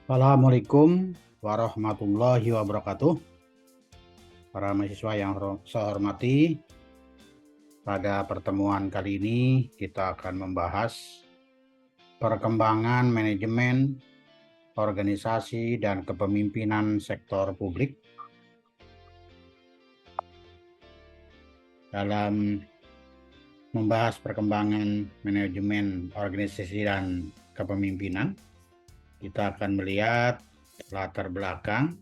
Assalamualaikum warahmatullahi wabarakatuh. Para mahasiswa yang saya hormati, pada pertemuan kali ini kita akan membahas perkembangan manajemen, organisasi, dan kepemimpinan sektor publik. Dalam membahas perkembangan manajemen, organisasi, dan kepemimpinan, kita akan melihat latar belakang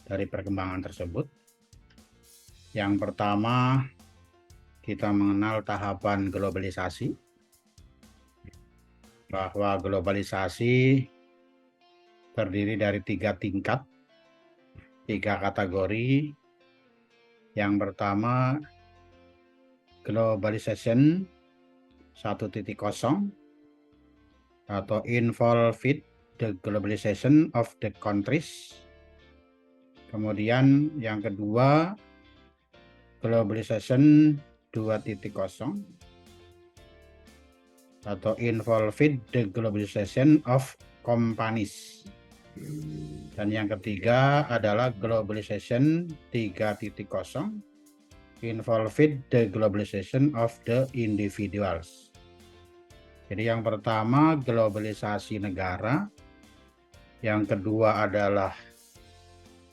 dari perkembangan tersebut. Yang pertama, kita mengenal tahapan globalisasi, bahwa globalisasi terdiri dari 3 tingkat, 3 kategori. Yang pertama, globalization 1.0 atau involved the globalization of the countries. Kemudian yang kedua, globalization 2.0 atau involved the globalization of companies. Dan yang ketiga adalah globalization 3.0 involved the globalization of the individuals. Jadi yang pertama globalisasi negara, yang kedua adalah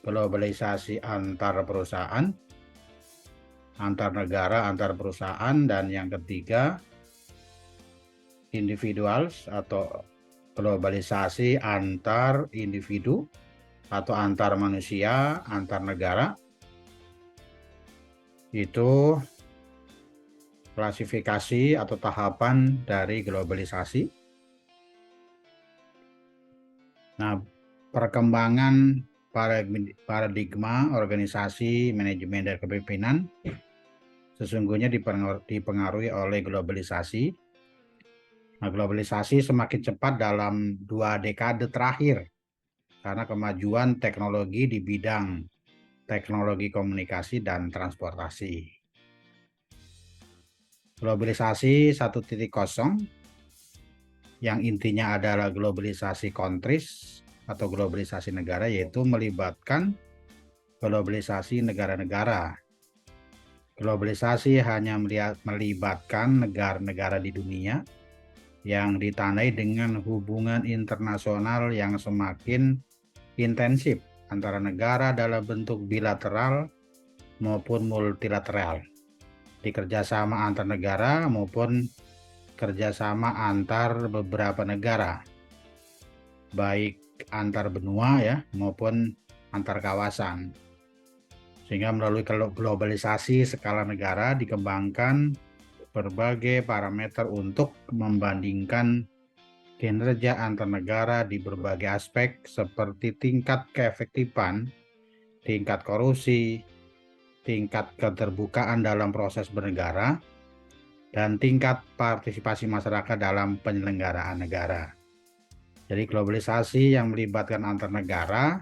globalisasi antar perusahaan, antar negara, antar perusahaan, dan yang ketiga individuals atau globalisasi antar individu atau antar manusia, antar negara. Itu klasifikasi atau tahapan dari globalisasi. Nah, perkembangan paradigma organisasi, manajemen, dan kepemimpinan sesungguhnya dipengaruhi oleh globalisasi. Nah, globalisasi semakin cepat dalam 2 dekade terakhir karena kemajuan teknologi di bidang teknologi komunikasi dan transportasi. Globalisasi 1.0 yang intinya adalah globalisasi countries atau globalisasi negara, yaitu melibatkan globalisasi negara-negara. Globalisasi hanya melibatkan negara-negara di dunia yang ditandai dengan hubungan internasional yang semakin intensif antara negara dalam bentuk bilateral maupun multilateral, di kerjasama antar negara maupun kerjasama antar beberapa negara, baik antar benua ya maupun antar kawasan. Sehingga melalui globalisasi skala negara dikembangkan berbagai parameter untuk membandingkan kinerja antar negara di berbagai aspek seperti tingkat keefektifan, tingkat korupsi, tingkat keterbukaan dalam proses bernegara, dan tingkat partisipasi masyarakat dalam penyelenggaraan negara. Jadi globalisasi yang melibatkan antar negara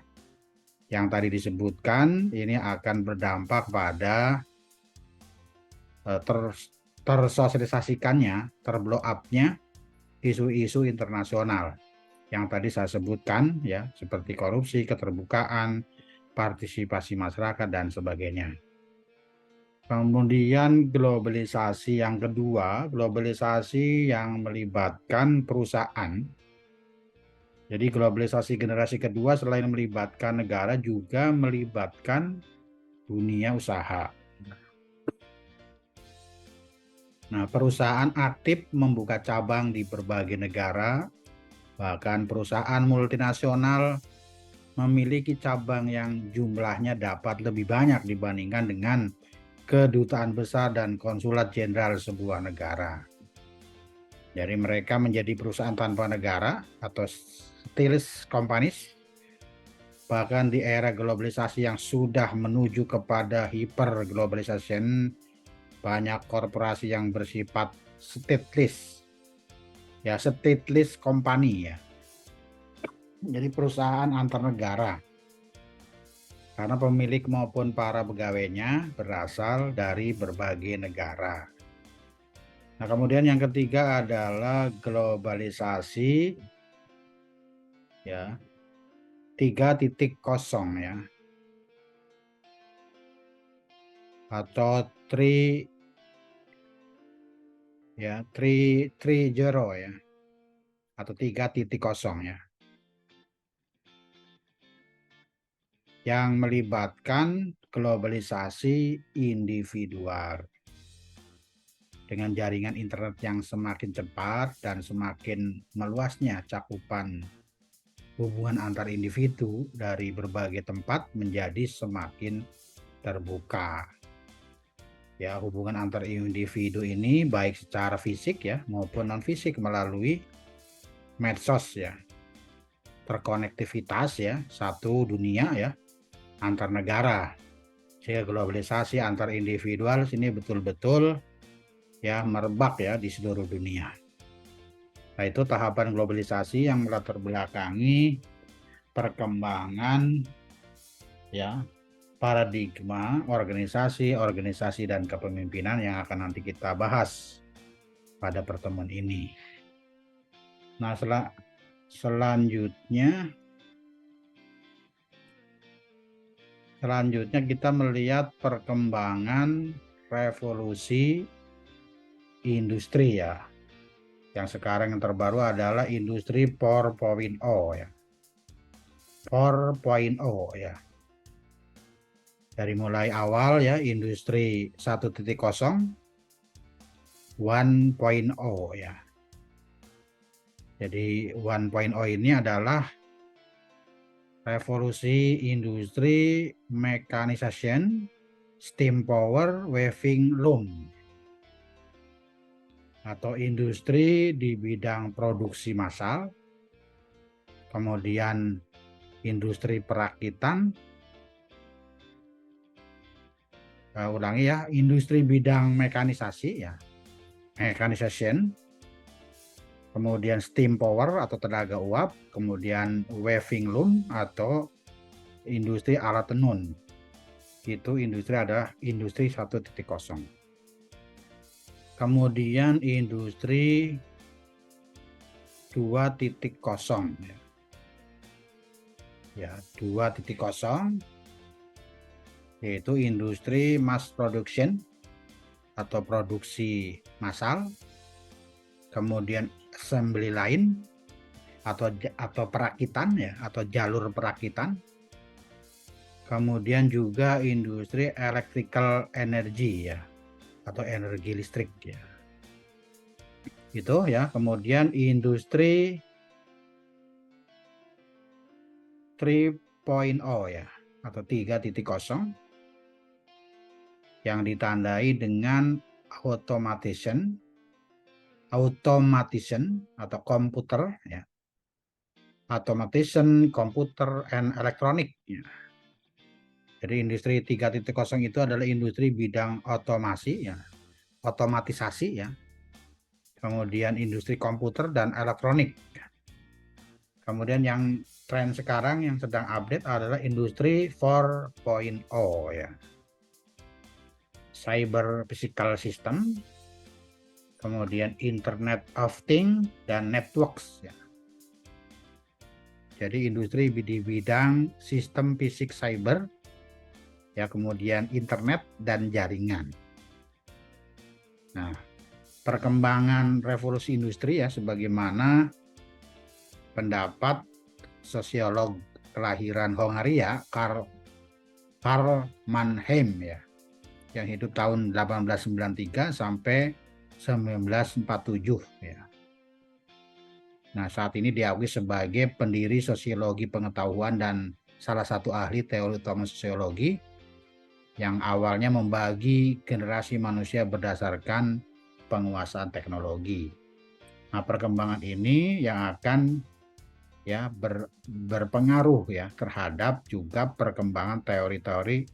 yang tadi disebutkan ini akan berdampak pada tersosialisasikannya, terblow up-nya isu-isu internasional yang tadi saya sebutkan ya, seperti korupsi, keterbukaan, partisipasi masyarakat, dan sebagainya. Kemudian globalisasi yang kedua, globalisasi yang melibatkan perusahaan. Jadi globalisasi generasi kedua selain melibatkan negara juga melibatkan dunia usaha. Nah, perusahaan aktif membuka cabang di berbagai negara, bahkan perusahaan multinasional memiliki cabang yang jumlahnya dapat lebih banyak dibandingkan dengan kedutaan besar dan konsulat jenderal sebuah negara. Jadi mereka menjadi perusahaan tanpa negara atau stateless companies. Bahkan di era globalisasi yang sudah menuju kepada hyperglobalization, banyak korporasi yang bersifat stateless. Ya, stateless company ya. Jadi perusahaan antar negara. Karena pemilik maupun para pegawainya berasal dari berbagai negara. Nah, kemudian yang ketiga adalah globalisasi ya, 3.0 ya, atau 3 ya, 330 ya, atau 3.0 ya, yang melibatkan globalisasi individual dengan jaringan internet yang semakin cepat dan semakin meluasnya cakupan hubungan antar individu dari berbagai tempat menjadi semakin terbuka. Ya, hubungan antar individu ini baik secara fisik ya maupun non fisik melalui medsos ya, terkonektivitas ya, satu dunia ya, antar negara. Sehingga globalisasi antar individual sini betul-betul ya merebak ya di seluruh dunia. Nah, itu tahapan globalisasi yang melatar belakangi perkembangan ya paradigma organisasi dan kepemimpinan yang akan nanti kita bahas pada pertemuan ini. Nah, selanjutnya kita melihat perkembangan revolusi industri ya. Yang sekarang yang terbaru adalah industri 4.0 ya. 4.0 ya. Dari mulai awal ya industri 1.0, 1.0 ya. Jadi 1.0 ini adalah revolusi industri mechanization, steam power, weaving loom, atau industri di bidang produksi massal, kemudian industri perakitan, ulangi ya, industri bidang mekanisasi ya, mechanization, kemudian steam power atau tenaga uap, kemudian weaving loom atau industri alat tenun. Itu industri adalah industri 1.0. Kemudian industri 2.0 ya. Ya, 2.0 yaitu industri mass production atau produksi massal, kemudian assembly line atau perakitan ya, atau jalur perakitan, kemudian juga industri electrical energy ya, atau energi listrik ya, itu ya. Kemudian industri 3.0 ya, atau 3.0 yang ditandai dengan automation atau komputer ya, automation, komputer, and electronic ya. Jadi industri 3.0 itu adalah industri bidang otomasi ya, otomatisasi ya, kemudian industri komputer dan elektronik. Kemudian yang tren sekarang yang sedang update adalah industri 4.0 ya, cyber physical system, kemudian internet of things dan networks ya. Jadi industri di bidang sistem fisik cyber ya, kemudian internet dan jaringan. Nah, perkembangan revolusi industri ya, sebagaimana pendapat sosiolog kelahiran Hongaria Karl Mannheim ya, yang hidup tahun 1893 sampai 1947 ya. Nah, saat ini diakui sebagai pendiri sosiologi pengetahuan dan salah satu ahli teori utama sosiologi yang awalnya membagi generasi manusia berdasarkan penguasaan teknologi. Nah, perkembangan ini yang akan ya berpengaruh ya terhadap juga perkembangan teori-teori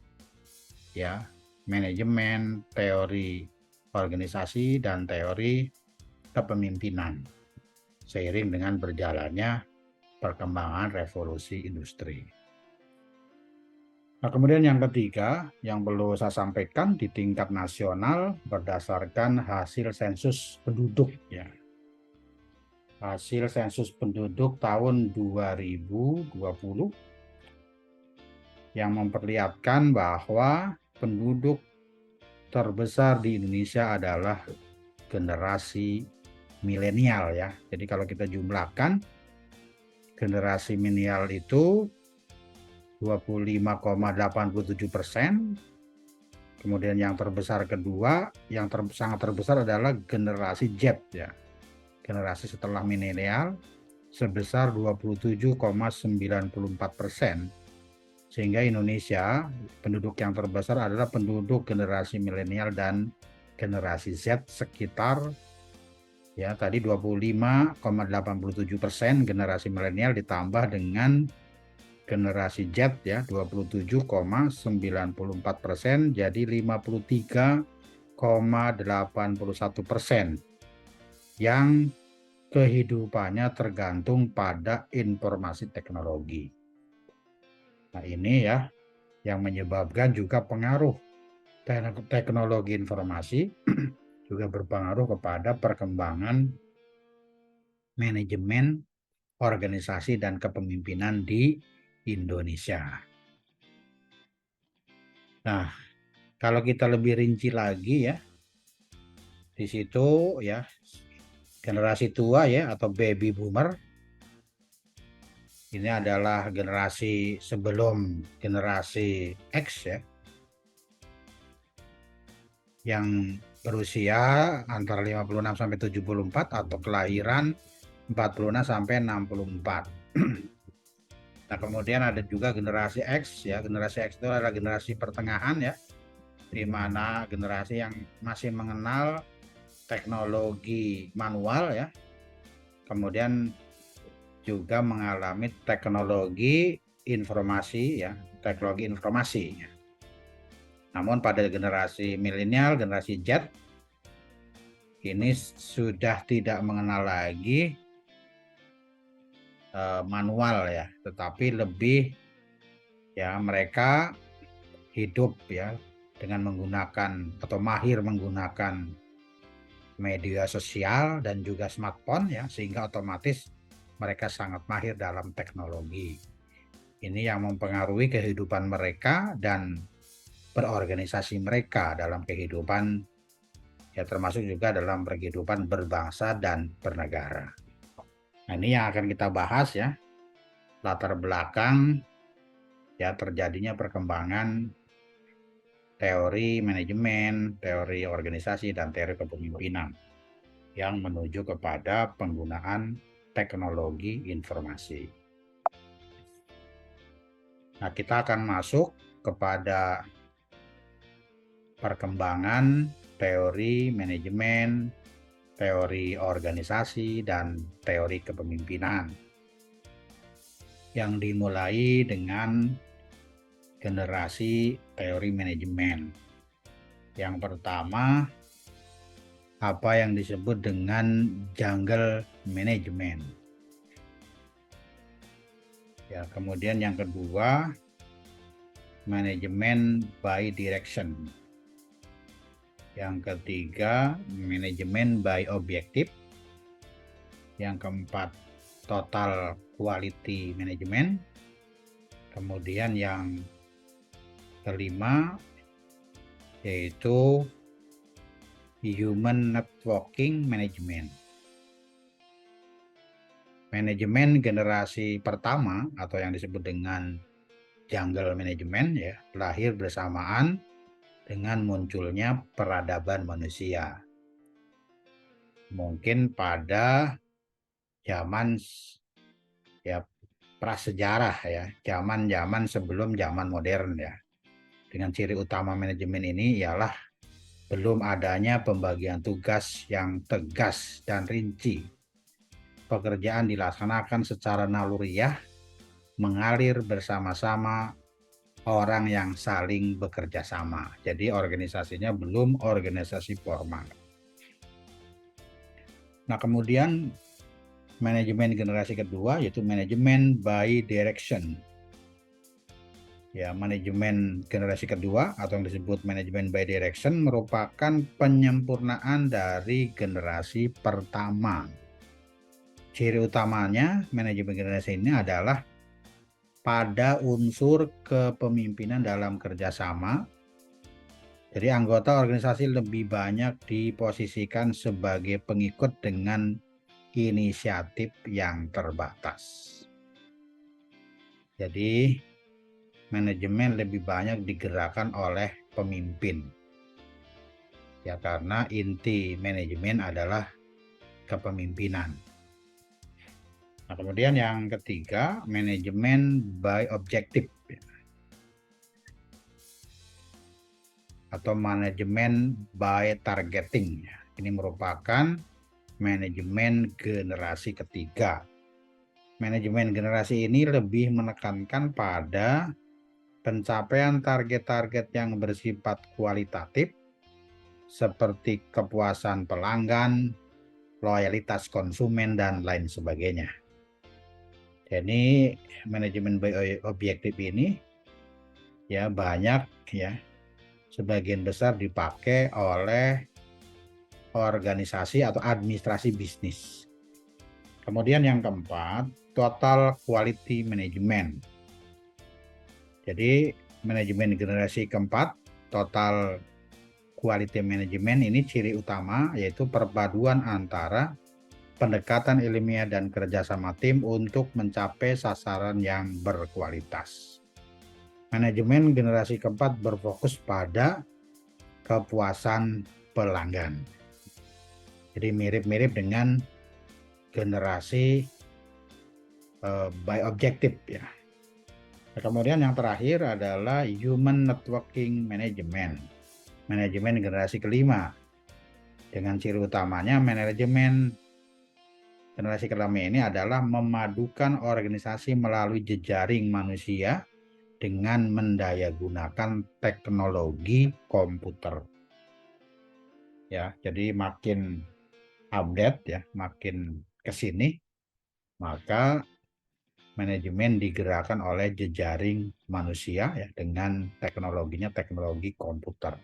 ya manajemen, teori organisasi, dan teori kepemimpinan seiring dengan berjalannya perkembangan revolusi industri. Nah, kemudian yang ketiga yang perlu saya sampaikan di tingkat nasional berdasarkan hasil sensus penduduk ya. Hasil sensus penduduk tahun 2020 yang memperlihatkan bahwa penduduk terbesar di Indonesia adalah generasi milenial ya. Jadi kalau kita jumlahkan, generasi milenial itu 25,87%. Kemudian yang terbesar kedua, yang sangat terbesar adalah generasi Z ya. Generasi setelah milenial sebesar 27,94%. Sehingga Indonesia, penduduk yang terbesar adalah penduduk generasi milenial dan generasi Z sekitar ya tadi 25,87% generasi milenial ditambah dengan generasi Z ya 27,94%, jadi 53,81% yang kehidupannya tergantung pada informasi teknologi. Nah ini ya yang menyebabkan juga pengaruh teknologi informasi juga berpengaruh kepada perkembangan manajemen organisasi dan kepemimpinan di Indonesia. Nah, kalau kita lebih rinci lagi ya, di situ ya generasi tua ya atau baby boomer ini adalah generasi sebelum generasi X ya, yang berusia antara 56 sampai 74 atau kelahiran 46 sampai 64. Nah, kemudian ada juga generasi X ya. Generasi X itu adalah generasi pertengahan ya, di mana generasi yang masih mengenal teknologi manual ya. Kemudian juga mengalami teknologi informasi ya, teknologi informasi ya. Namun pada generasi milenial, generasi Z ini sudah tidak mengenal lagi manual ya, tetapi lebih ya mereka hidup ya dengan menggunakan atau mahir menggunakan media sosial dan juga smartphone ya, sehingga otomatis mereka sangat mahir dalam teknologi. Ini yang mempengaruhi kehidupan mereka dan berorganisasi mereka dalam kehidupan ya, termasuk juga dalam kehidupan berbangsa dan bernegara. Nah, ini yang akan kita bahas ya, latar belakang ya terjadinya perkembangan teori manajemen, teori organisasi, dan teori kepemimpinan yang menuju kepada penggunaan teknologi informasi. Nah, kita akan masuk kepada perkembangan teori manajemen, teori organisasi, dan teori kepemimpinan yang dimulai dengan generasi teori manajemen. Yang pertama, apa yang disebut dengan jungle management. Ya, kemudian yang kedua, manajemen by direction. Yang ketiga, manajemen by objective. Yang keempat, total quality management. Kemudian yang kelima yaitu human networking management. Manajemen generasi pertama atau yang disebut dengan jungle management ya, lahir bersamaan dengan munculnya peradaban manusia. Mungkin pada zaman ya prasejarah ya, zaman-zaman sebelum zaman modern ya. Dengan ciri utama manajemen ini ialah belum adanya pembagian tugas yang tegas dan rinci. Pekerjaan dilaksanakan secara naluriah, mengalir bersama-sama orang yang saling bekerja sama. Jadi organisasinya belum organisasi formal. Nah, kemudian manajemen generasi kedua yaitu manajemen by direction. Ya, manajemen generasi kedua atau yang disebut manajemen by direction merupakan penyempurnaan dari generasi pertama. Ciri utamanya manajemen generasi ini adalah pada unsur kepemimpinan dalam kerjasama. Jadi anggota organisasi lebih banyak diposisikan sebagai pengikut dengan inisiatif yang terbatas. Jadi manajemen lebih banyak digerakkan oleh pemimpin. Ya, karena inti manajemen adalah kepemimpinan. Nah, kemudian yang ketiga, manajemen by objective atau manajemen by targeting. Ini merupakan manajemen generasi ketiga. Manajemen generasi ini lebih menekankan pada pencapaian target-target yang bersifat kualitatif seperti kepuasan pelanggan, loyalitas konsumen, dan lain sebagainya. Jadi manajemen by objektif ini ya banyak ya, sebagian besar dipakai oleh organisasi atau administrasi bisnis. Kemudian yang keempat, total quality management. Jadi manajemen generasi keempat, total quality management ini ciri utama yaitu perpaduan antara pendekatan ilmiah dan kerjasama tim untuk mencapai sasaran yang berkualitas. Manajemen generasi keempat berfokus pada kepuasan pelanggan. Jadi mirip-mirip dengan generasi by objective ya. Kemudian yang terakhir adalah human networking management. Manajemen generasi kelima. Dengan ciri utamanya manajemen generasi kelima ini adalah memadukan organisasi melalui jejaring manusia dengan mendayagunakan teknologi komputer. Ya, jadi makin update ya, makin ke sini, maka manajemen digerakkan oleh jejaring manusia ya dengan teknologinya teknologi komputer.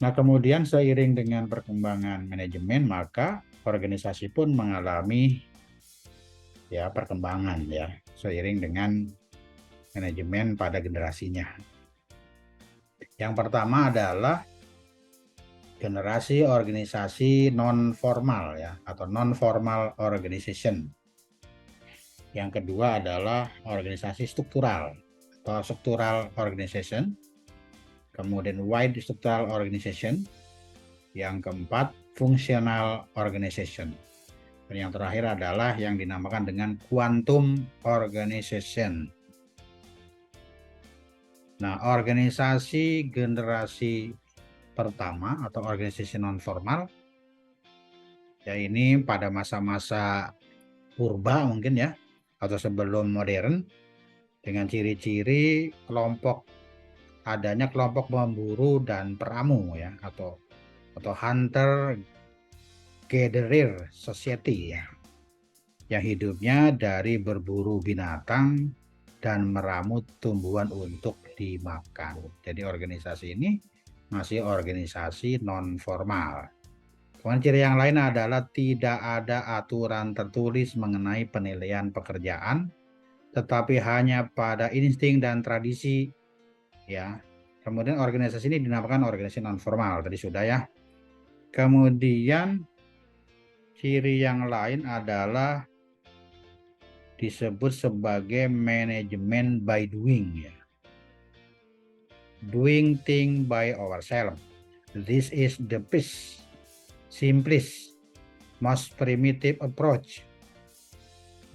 Nah, kemudian seiring dengan perkembangan manajemen, maka organisasi pun mengalami ya perkembangan ya seiring dengan manajemen pada generasinya. Yang pertama adalah generasi organisasi non formal ya atau non formal organization. Yang kedua adalah organisasi struktural atau structural organization. Kemudian wide structural organization. Yang keempat, functional organization. Dan yang terakhir adalah yang dinamakan dengan quantum organization. Nah, organisasi generasi pertama atau organisasi non formal ya ini pada masa-masa purba mungkin ya atau sebelum modern dengan ciri-ciri adanya kelompok pemburu dan peramu ya atau hunter gatherer society ya yang hidupnya dari berburu binatang dan meramu tumbuhan untuk dimakan. Jadi organisasi ini masih organisasi non formal. Kemudian ciri yang lain adalah tidak ada aturan tertulis mengenai penilaian pekerjaan, tetapi hanya pada insting dan tradisi ya. Kemudian organisasi ini dinamakan organisasi non formal tadi sudah ya. Kemudian ciri yang lain adalah disebut sebagai manajemen by doing ya. Doing thing by ourselves. This is the best, simplest, most primitive approach.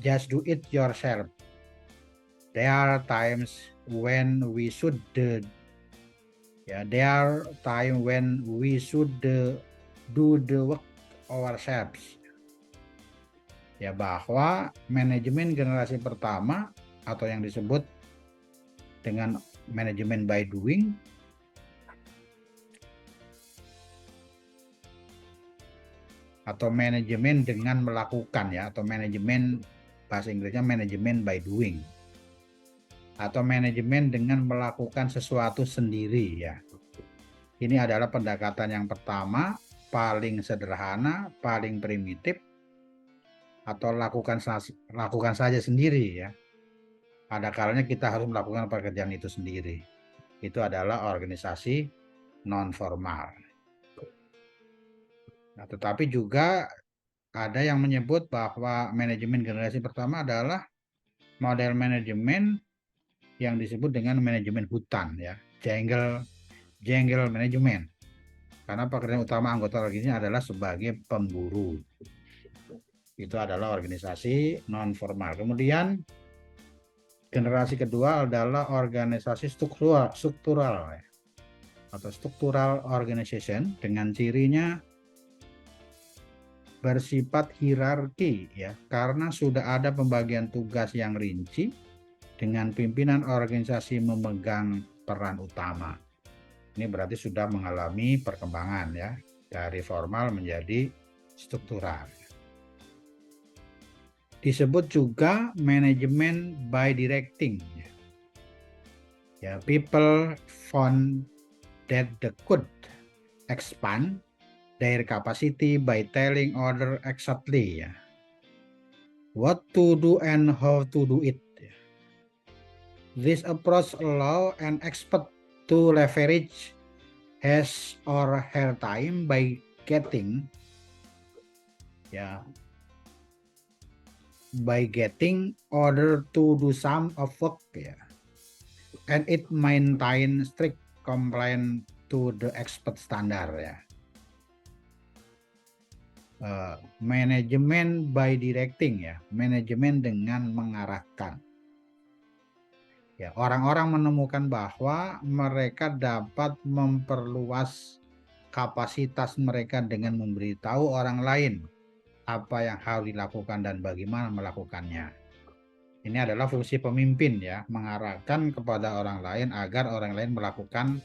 Just do it yourself. There are times when we should do the work ourselves. Ya, bahwa manajemen generasi pertama atau yang disebut dengan manajemen by doing atau manajemen dengan melakukan ya atau manajemen bahasa Inggrisnya manajemen by doing atau manajemen dengan melakukan sesuatu sendiri ya. Ini adalah pendekatan yang pertama, paling sederhana, paling primitif atau lakukan saja sendiri ya. Ada kalanya kita harus melakukan pekerjaan itu sendiri. Itu adalah organisasi non formal. Nah, tetapi juga ada yang menyebut bahwa manajemen generasi pertama adalah model manajemen yang disebut dengan manajemen hutan ya, jungle manajemen. Karena pekerjaan utama anggota organisasi adalah sebagai pemburu. Itu adalah organisasi non formal. Kemudian generasi kedua adalah organisasi struktural ya, atau structural organization dengan cirinya bersifat hierarki ya, karena sudah ada pembagian tugas yang rinci dengan pimpinan organisasi memegang peran utama. Ini berarti sudah mengalami perkembangan ya, dari formal menjadi struktural. Disebut juga manajemen by directing. Ya, people found that they could expand their capacity by telling others exactly ya, what to do and how to do it. This approach allow an expert to leverage his or her time by getting order to do some of work ya, and it maintain strict compliance to the expert standard ya. Manajemen by directing ya, manajemen dengan mengarahkan. Ya, orang-orang menemukan bahwa mereka dapat memperluas kapasitas mereka dengan memberitahu orang lain apa yang harus dilakukan dan bagaimana melakukannya. Ini adalah fungsi pemimpin ya, mengarahkan kepada orang lain agar orang lain melakukan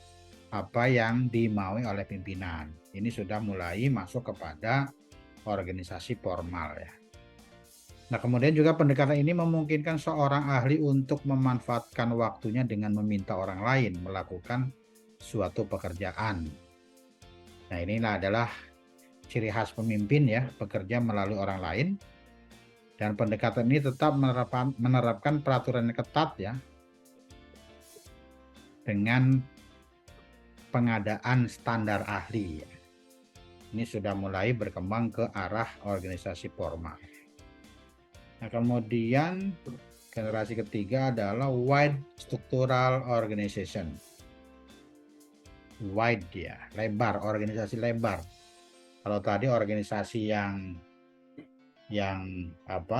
apa yang dimaui oleh pimpinan. Ini sudah mulai masuk kepada organisasi formal ya. Nah, kemudian juga pendekatan ini memungkinkan seorang ahli untuk memanfaatkan waktunya dengan meminta orang lain melakukan suatu pekerjaan. Nah, inilah adalah ciri khas pemimpin ya, bekerja melalui orang lain. Dan pendekatan ini tetap menerapkan peraturan yang ketat ya, dengan pengadaan standar ahli. Ini sudah mulai berkembang ke arah organisasi formal. Nah, kemudian generasi ketiga adalah wide structural organization. Wide ya, lebar, organisasi lebar. Kalau tadi organisasi yang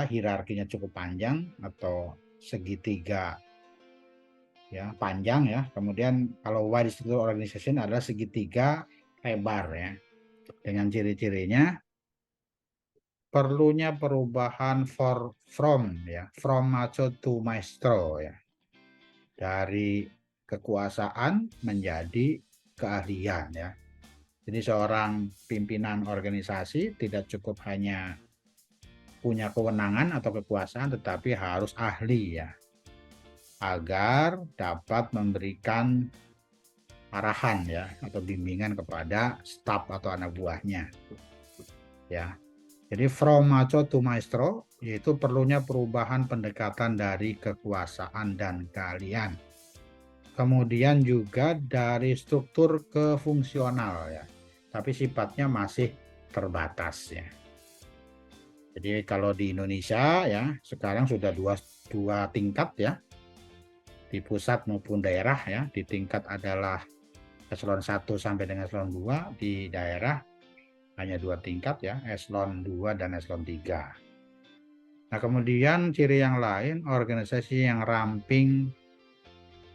hierarkinya cukup panjang atau segitiga ya, panjang ya. Kemudian kalau wide structural organization adalah segitiga lebar ya. Dengan ciri-cirinya perlunya perubahan from macho to maestro ya, dari kekuasaan menjadi keahlian ya. Jadi seorang pimpinan organisasi tidak cukup hanya punya kewenangan atau kekuasaan, tetapi harus ahli ya, agar dapat memberikan arahan ya atau bimbingan kepada staf atau anak buahnya ya. Jadi from macho to maestro, yaitu perlunya perubahan pendekatan dari kekuasaan dan keahlian. Kemudian juga dari struktur ke fungsional ya, tapi sifatnya masih terbatas ya. Jadi kalau di Indonesia ya, sekarang sudah dua tingkat ya, di pusat maupun daerah ya. Di tingkat adalah eselon 1 sampai dengan eselon 2, di daerah hanya 2 tingkat ya, eselon 2 dan eselon 3. Nah, kemudian ciri yang lain, organisasi yang ramping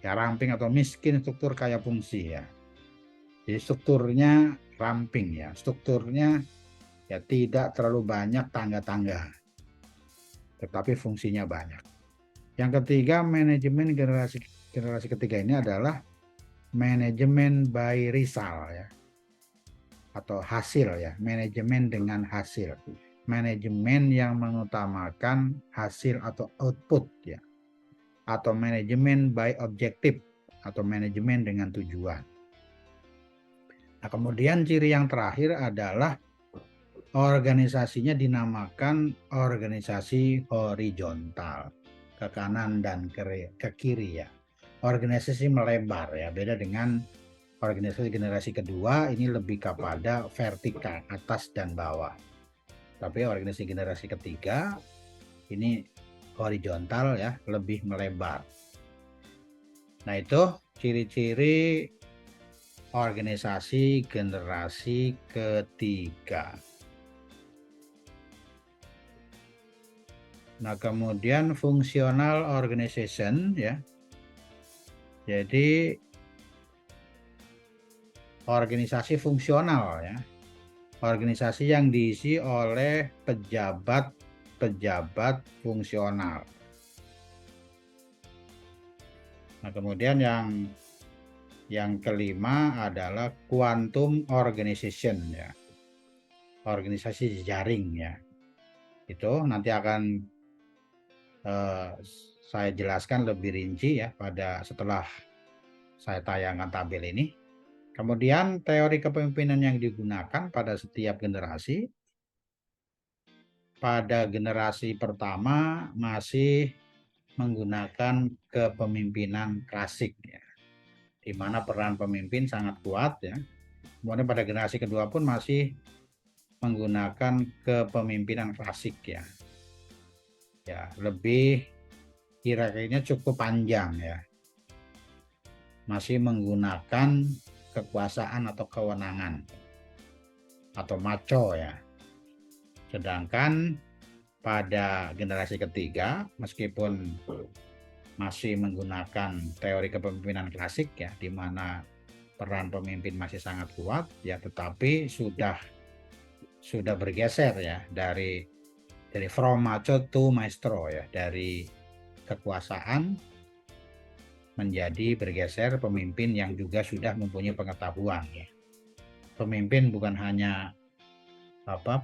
atau miskin struktur kaya fungsi ya. Jadi strukturnya ramping ya, strukturnya ya tidak terlalu banyak tangga-tangga, tetapi fungsinya banyak. Yang ketiga, manajemen generasi ketiga ini adalah manajemen by result ya, atau hasil ya, manajemen dengan hasil, manajemen yang mengutamakan hasil atau output ya, atau manajemen by objective atau manajemen dengan tujuan. Nah, kemudian ciri yang terakhir adalah organisasinya dinamakan organisasi horizontal, ke kanan dan ke kiri ya. Organisasi melebar ya, beda dengan organisasi generasi kedua, ini lebih kepada vertikal, atas dan bawah. Tapi organisasi generasi ketiga ini horizontal ya, lebih melebar. Nah, itu ciri-ciri organisasi generasi ketiga. Nah, kemudian fungsional organization ya. Jadi organisasi fungsional ya. Organisasi yang diisi oleh pejabat-pejabat fungsional. Nah, kemudian yang kelima adalah quantum organization ya. Organisasi jaring ya. Itu nanti akan saya jelaskan lebih rinci ya setelah saya tayangkan tabel ini. Kemudian teori kepemimpinan yang digunakan pada setiap generasi. Pada generasi pertama masih menggunakan kepemimpinan klasik ya, di mana peran pemimpin sangat kuat ya. Kemudian pada generasi kedua pun masih menggunakan kepemimpinan klasik ya. Ya, lebih hierarkinya cukup panjang ya. Masih menggunakan kekuasaan atau kewenangan atau maco ya. Sedangkan pada generasi ketiga meskipun masih menggunakan teori kepemimpinan klasik ya, di mana peran pemimpin masih sangat kuat ya, tetapi sudah bergeser ya dari from macho to maestro ya, dari kekuasaan menjadi bergeser pemimpin yang juga sudah mempunyai pengetahuan ya. Pemimpin bukan hanya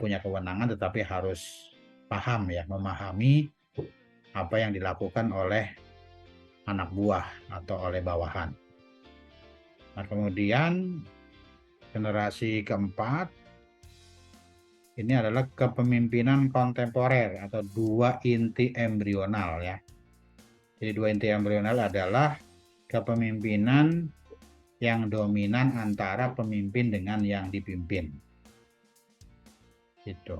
punya kewenangan, tetapi harus paham ya, memahami apa yang dilakukan oleh anak buah atau oleh bawahan. Nah, kemudian generasi keempat ini adalah kepemimpinan kontemporer atau dua inti embrional ya. Jadi dua inti embrional adalah kepemimpinan yang dominan antara pemimpin dengan yang dipimpin. Itu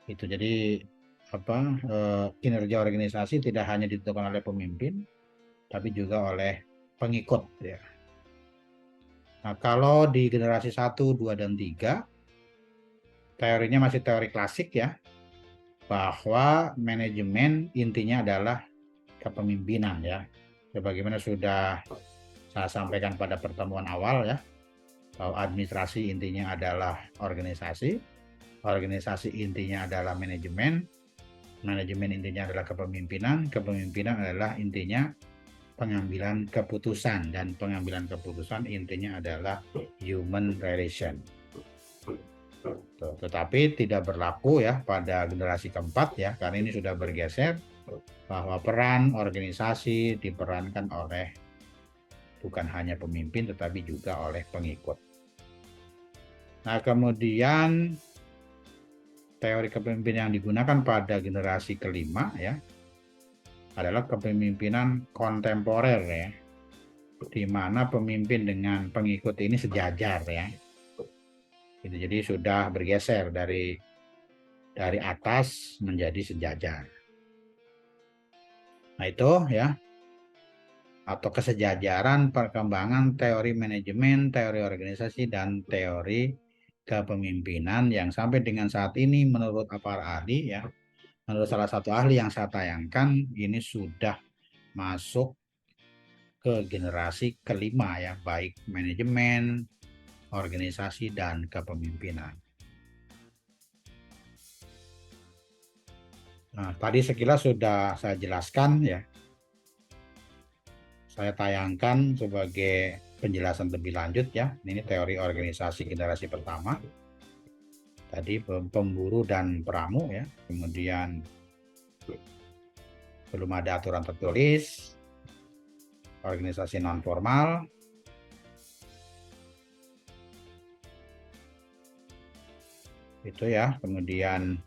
jadi kinerja organisasi tidak hanya ditentukan oleh pemimpin, tapi juga oleh pengikut ya. Nah, kalau di generasi 1, 2, dan 3 teorinya masih teori klasik ya, bahwa manajemen intinya adalah kepemimpinan ya. Sebagaimana sudah saya sampaikan pada pertemuan awal ya, bahwa administrasi intinya adalah organisasi, organisasi intinya adalah manajemen, manajemen intinya adalah kepemimpinan, kepemimpinan adalah intinya pengambilan keputusan, dan pengambilan keputusan intinya adalah human relation. Tetapi tidak berlaku ya pada generasi keempat ya, karena ini sudah bergeser bahwa peran organisasi diperankan oleh bukan hanya pemimpin tetapi juga oleh pengikut. Nah, kemudian teori kepemimpinan yang digunakan pada generasi kelima ya adalah kepemimpinan kontemporer ya, di mana pemimpin dengan pengikut ini sejajar ya. Jadi sudah bergeser dari atas menjadi sejajar. Nah, itu ya, atau kesejajaran perkembangan teori manajemen, teori organisasi, dan teori kepemimpinan yang sampai dengan saat ini menurut para ahli ya, menurut salah satu ahli yang saya tayangkan, ini sudah masuk ke generasi kelima ya, baik manajemen, organisasi, dan kepemimpinan. Nah, tadi sekilas sudah saya jelaskan ya. Saya tayangkan sebagai penjelasan lebih lanjut ya. Ini teori organisasi generasi pertama. Tadi pemburu dan peramu ya. Kemudian belum ada aturan tertulis. Organisasi non formal. itu ya. Kemudian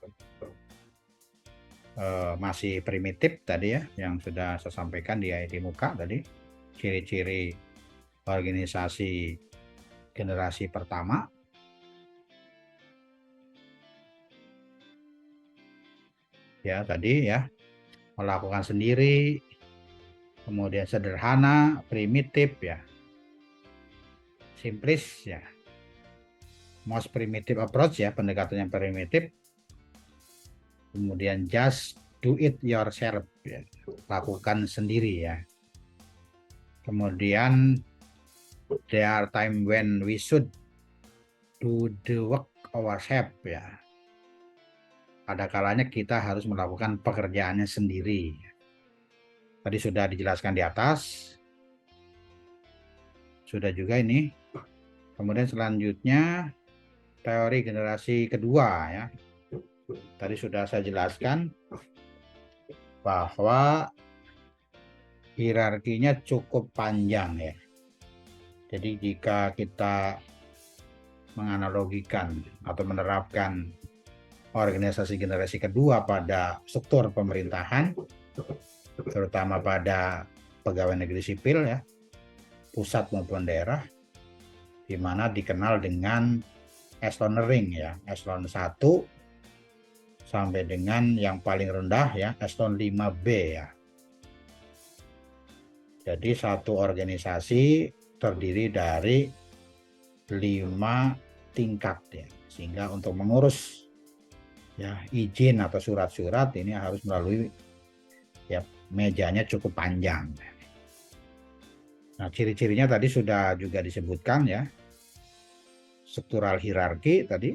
masih primitif tadi ya, yang sudah saya sampaikan di muka tadi, ciri-ciri organisasi generasi pertama ya, tadi ya, melakukan sendiri, kemudian sederhana, primitif ya, simplis ya, most primitive approach ya, pendekatan yang primitif. Kemudian just do it yourself ya, lakukan sendiri ya. Kemudian there are time when we should do the work ourselves ya, ada kalanya kita harus melakukan pekerjaannya sendiri. Tadi sudah dijelaskan di atas, sudah juga ini. Kemudian selanjutnya teori generasi kedua ya, tadi sudah saya jelaskan bahwa hierarkinya cukup panjang ya. Jadi jika kita menganalogikan atau menerapkan organisasi generasi kedua pada struktur pemerintahan, terutama pada pegawai negeri sipil ya, pusat maupun daerah, di mana dikenal dengan eselonering ya, eselon 1 sampai dengan yang paling rendah ya, eselon 5B ya. Jadi satu organisasi terdiri dari 5 tingkat ya, sehingga untuk mengurus ya izin atau surat-surat ini harus melalui ya mejanya cukup panjang. Nah, ciri-cirinya tadi sudah juga disebutkan ya. Struktural hierarki tadi,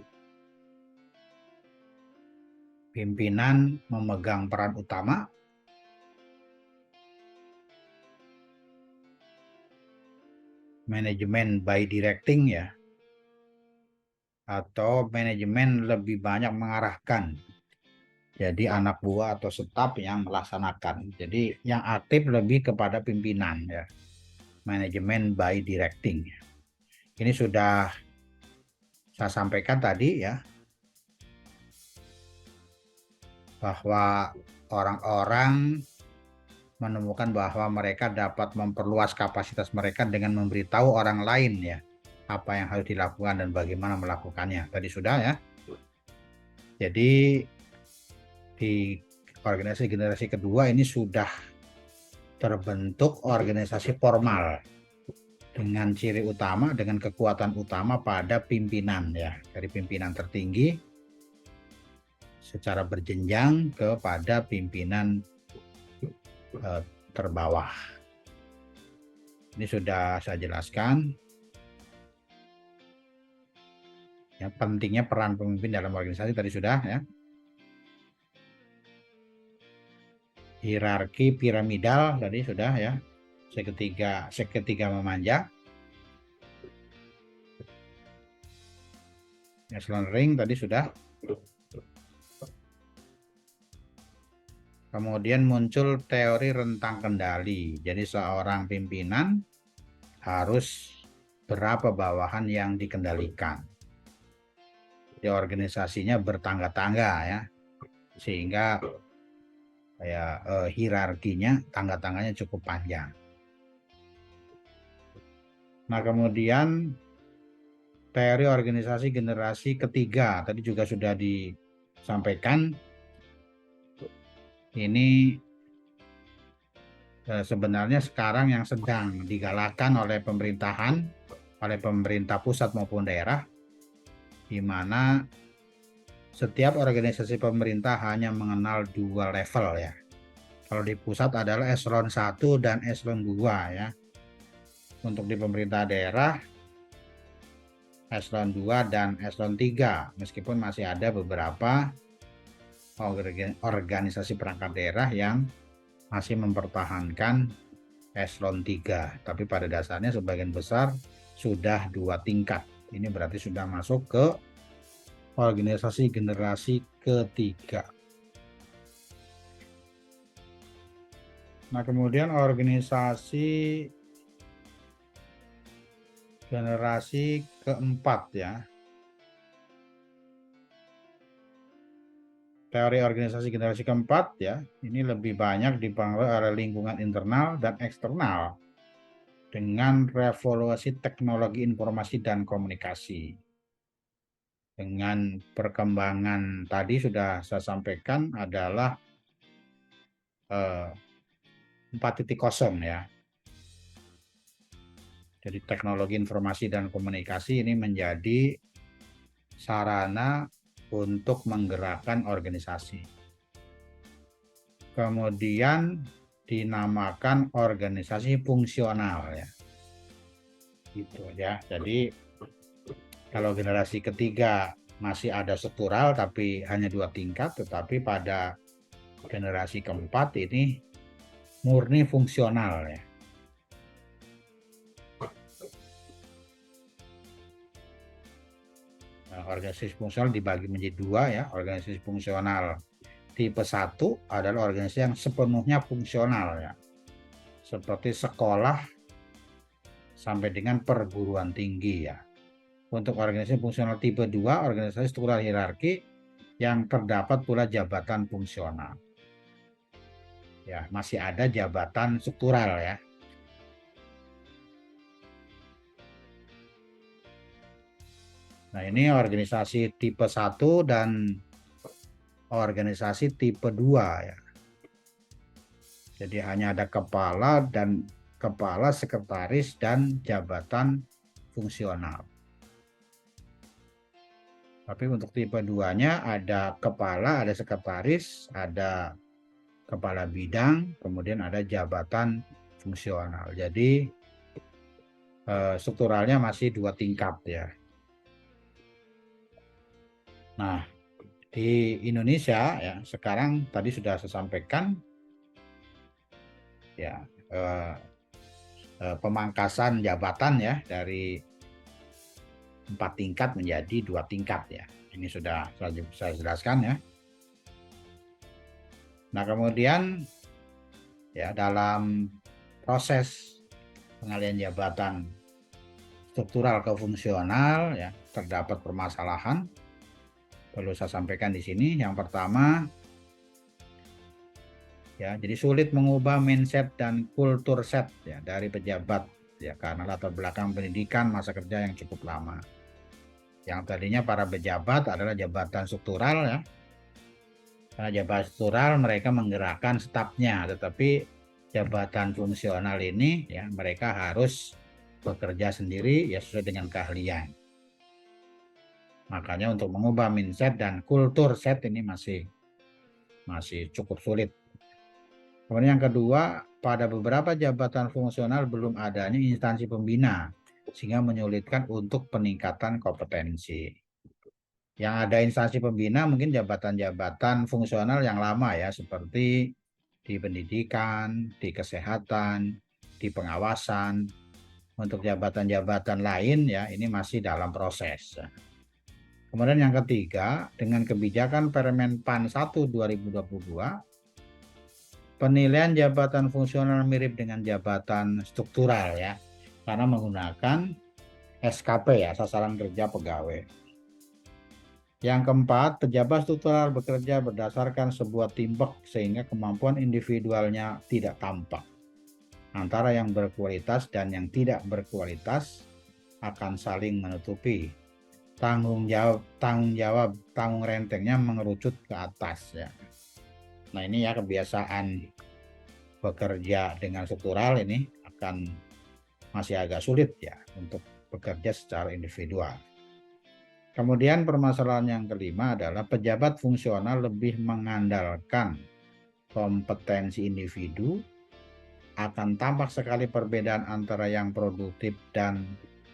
pimpinan memegang peran utama, manajemen by directing ya, atau manajemen lebih banyak mengarahkan. Jadi anak buah atau staf yang melaksanakan. Jadi yang aktif lebih kepada pimpinan ya. Manajemen by directing. Ini sudah saya sampaikan tadi ya, bahwa orang-orang menemukan bahwa mereka dapat memperluas kapasitas mereka dengan memberitahu orang lain ya apa yang harus dilakukan dan bagaimana melakukannya. Tadi sudah ya. Jadi di organisasi generasi kedua ini sudah terbentuk organisasi formal dengan ciri utama, dengan kekuatan utama pada pimpinan ya, dari pimpinan tertinggi secara berjenjang kepada pimpinan terbawah. Ini sudah saya jelaskan ya, pentingnya peran pemimpin dalam organisasi tadi sudah ya. Hierarki piramidal tadi sudah ya. Segitiga memanjang. Echelon ring tadi sudah. Kemudian muncul teori rentang kendali. Jadi seorang pimpinan harus berapa bawahan yang dikendalikan. Di organisasinya bertangga-tangga ya. Sehingga ya hierarkinya, tangga-tangganya cukup panjang. Nah, kemudian teori organisasi generasi ketiga tadi juga sudah disampaikan. Ini sebenarnya sekarang yang sedang digalakan oleh pemerintahan, oleh pemerintah pusat maupun daerah, di mana setiap organisasi pemerintah hanya mengenal 2 level ya. Kalau di pusat adalah eselon 1 dan eselon 2 ya. Untuk di pemerintah daerah eselon 2 dan eselon 3, meskipun masih ada beberapa organisasi perangkat daerah yang masih mempertahankan eselon 3, tapi pada dasarnya sebagian besar sudah 2 tingkat. Ini berarti sudah masuk ke organisasi generasi ketiga. Nah, kemudian organisasi generasi keempat ya. Teori organisasi generasi keempat ya, ini lebih banyak dipengaruhi oleh lingkungan internal dan eksternal dengan revolusi teknologi informasi dan komunikasi. Dengan perkembangan tadi sudah saya sampaikan adalah 4.0 ya. Jadi teknologi informasi dan komunikasi ini menjadi sarana untuk menggerakkan organisasi. Kemudian dinamakan organisasi fungsional ya. Gitu ya. Jadi kalau generasi ketiga masih ada struktural tapi hanya 2 tingkat, tetapi pada generasi keempat ini murni fungsional ya. Nah, organisasi fungsional dibagi menjadi 2 ya. Organisasi fungsional tipe 1 adalah organisasi yang sepenuhnya fungsional ya. Seperti sekolah sampai dengan perguruan tinggi ya. Untuk organisasi fungsional tipe 2, organisasi struktural hierarki yang terdapat pula jabatan fungsional. Ya, masih ada jabatan struktural ya. Nah, ini organisasi tipe 1 dan organisasi tipe 2 ya. Jadi hanya ada kepala, sekretaris, dan jabatan fungsional. Tapi untuk tipe 2-nya ada kepala, ada sekretaris, ada kepala bidang, kemudian ada jabatan fungsional. Jadi strukturalnya masih 2 tingkat ya. Nah, di Indonesia ya sekarang tadi sudah saya sampaikan ya pemangkasan jabatan ya dari 4 tingkat menjadi 2 tingkat ya. Ini sudah saya jelaskan ya. Nah, kemudian ya dalam proses pengalihan jabatan struktural ke fungsional ya terdapat permasalahan perlu saya sampaikan di sini. Yang pertama ya, jadi sulit mengubah mindset dan kultur set ya dari pejabat ya karena latar belakang pendidikan masa kerja yang cukup lama. Yang tadinya para pejabat adalah jabatan struktural ya. Karena jabatan struktural mereka menggerakkan stafnya, tetapi jabatan fungsional ini ya mereka harus bekerja sendiri ya sesuai dengan keahlian. Makanya untuk mengubah mindset dan kultur set ini masih cukup sulit. Kemudian yang kedua, pada beberapa jabatan fungsional belum adanya instansi pembina, sehingga menyulitkan untuk peningkatan kompetensi. Yang ada instansi pembina mungkin jabatan-jabatan fungsional yang lama ya, seperti di pendidikan, di kesehatan, di pengawasan. Untuk jabatan-jabatan lain ya, ini masih dalam proses. Kemudian yang ketiga, dengan kebijakan Permen PAN 1 2022, penilaian jabatan fungsional mirip dengan jabatan struktural ya, karena menggunakan SKP ya, sasaran kerja pegawai. Yang keempat, pejabat struktural bekerja berdasarkan sebuah timbuk sehingga kemampuan individualnya tidak tampak. Antara yang berkualitas dan yang tidak berkualitas akan saling menutupi. Tanggung rentengnya mengerucut ke atas ya. Nah, ini ya kebiasaan bekerja dengan struktural ini akan masih agak sulit ya untuk bekerja secara individual. Kemudian permasalahan yang kelima adalah pejabat fungsional lebih mengandalkan kompetensi individu. Akan tampak sekali perbedaan antara yang produktif dan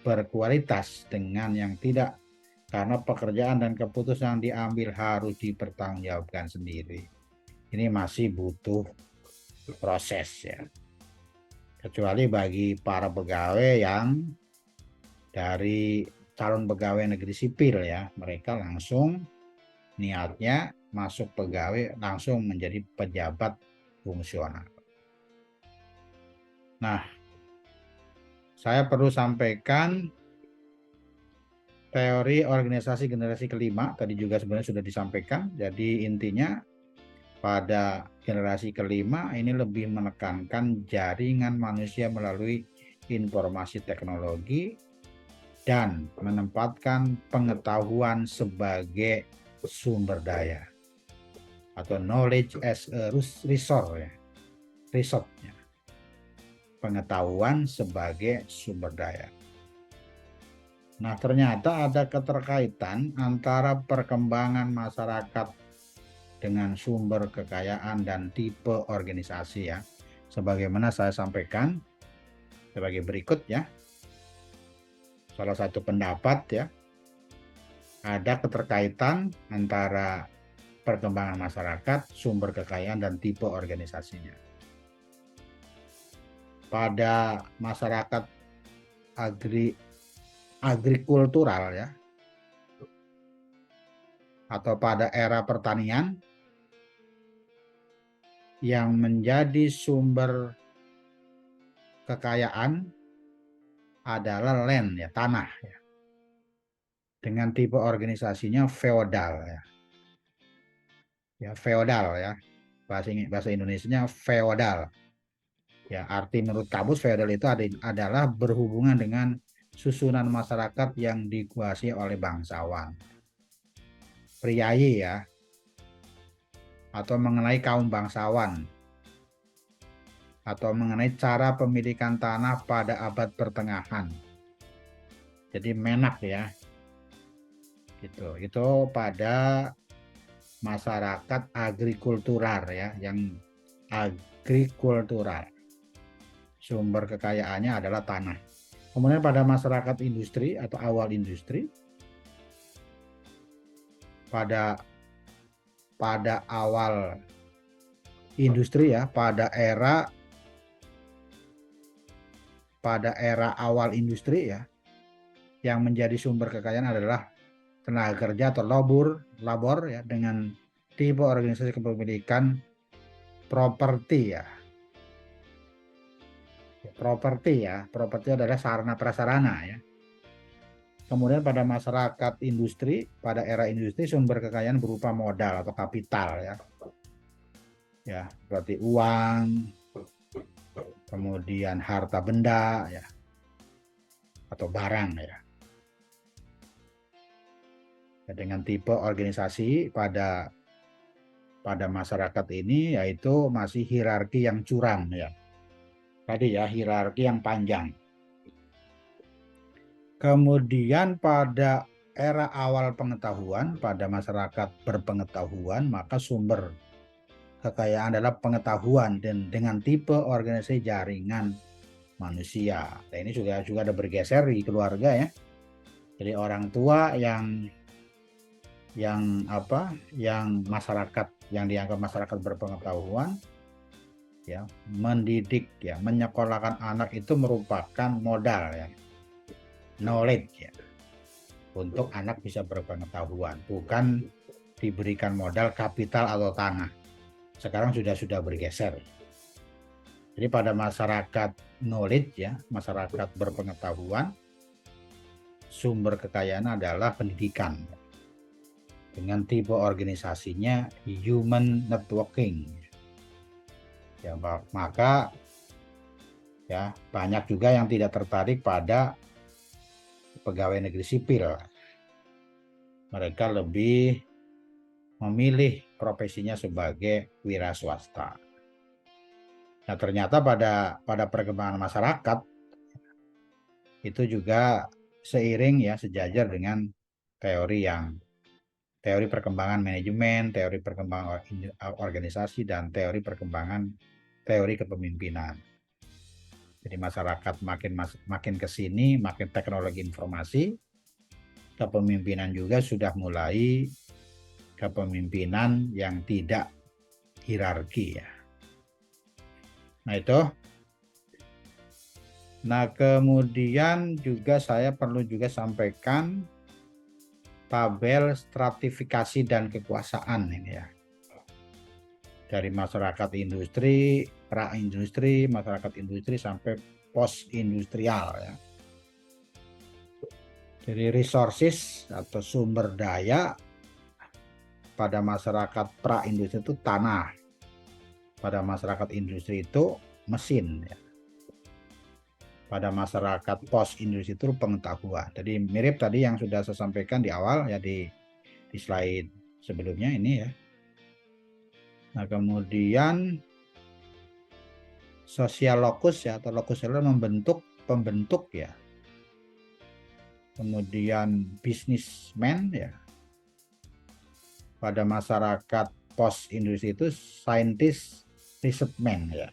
berkualitas dengan yang tidak, karena pekerjaan dan keputusan yang diambil harus dipertanggungjawabkan sendiri. Ini masih butuh proses ya. Kecuali bagi para pegawai yang dari calon pegawai negeri sipil ya, mereka langsung niatnya masuk pegawai langsung menjadi pejabat fungsional. Nah, saya perlu sampaikan teori organisasi generasi kelima tadi juga sebenarnya sudah disampaikan. Jadi intinya pada generasi kelima ini lebih menekankan jaringan manusia melalui informasi teknologi dan menempatkan pengetahuan sebagai sumber daya atau knowledge as a resource ya. Resource ya. Pengetahuan sebagai sumber daya. Nah, ternyata ada keterkaitan antara perkembangan masyarakat dengan sumber kekayaan dan tipe organisasi ya. Sebagaimana saya sampaikan sebagai berikut ya. Salah satu pendapat ya, ada keterkaitan antara perkembangan masyarakat, sumber kekayaan, dan tipe organisasinya. Pada masyarakat agrikultural ya, atau pada era pertanian, yang menjadi sumber kekayaan adalah land ya, tanah ya. Dengan tipe organisasinya feodal ya. Ya, feodal ya. Bahasa Indonesianya feodal. Ya, arti menurut kamus feodal itu adalah berhubungan dengan susunan masyarakat yang dikuasai oleh bangsawan. Priayi ya. Atau mengenai kaum bangsawan. Atau mengenai cara pemilikan tanah pada abad pertengahan. Jadi menak ya. Gitu. Itu pada masyarakat agrikultural ya, yang agrikultural. Sumber kekayaannya adalah tanah. Kemudian pada masyarakat industri atau awal industri, pada awal industri ya, pada era awal industri ya, yang menjadi sumber kekayaan adalah tenaga kerja atau labor ya, dengan tipe organisasi kepemilikan properti ya. Properti adalah sarana prasarana ya. Kemudian pada masyarakat industri, pada era industri, sumber kekayaan berupa modal atau kapital ya. Ya, seperti uang, kemudian harta benda ya, atau barang ya. Dengan tipe organisasi pada masyarakat ini yaitu masih hierarki yang curam ya. Tadi ya, hierarki yang panjang. Kemudian pada era awal pengetahuan, pada masyarakat berpengetahuan, maka sumber kekayaan adalah pengetahuan dan dengan tipe organisasi jaringan manusia. Nah, ini juga ada bergeser di keluarga ya. Jadi orang tua yang masyarakat yang dianggap masyarakat berpengetahuan ya, mendidik ya, menyekolahkan anak itu merupakan modal ya, knowledge ya, untuk anak bisa berpengetahuan, bukan diberikan modal kapital atau tanah. Sekarang sudah bergeser. Jadi pada masyarakat knowledge ya, masyarakat berpengetahuan, sumber kekayaan adalah pendidikan. Dengan tipe organisasinya human networking. Ya, maka ya banyak juga yang tidak tertarik pada pegawai negeri sipil. Mereka lebih memilih profesinya sebagai wira swasta. Nah, ternyata pada perkembangan masyarakat itu juga seiring ya, sejajar dengan teori perkembangan manajemen, teori perkembangan organisasi, dan teori perkembangan teori kepemimpinan. Jadi masyarakat makin ke sini, makin teknologi informasi, kepemimpinan juga sudah mulai kepemimpinan yang tidak hierarki ya. Nah itu. Nah kemudian juga saya perlu juga sampaikan tabel stratifikasi dan kekuasaan ini ya. Dari masyarakat industri, pra-industri, masyarakat industri sampai post-industrial ya. Jadi resources atau sumber daya pada masyarakat pra-industri itu tanah, pada masyarakat industri itu mesin, ya. Pada masyarakat post-industri itu pengetahuan. Jadi mirip tadi yang sudah saya sampaikan di awal ya, di slide sebelumnya ini ya. Nah kemudian sosial locus ya, atau locus seluler pembentuk ya. Kemudian businessman ya. Pada masyarakat post industri itu scientist researchman ya.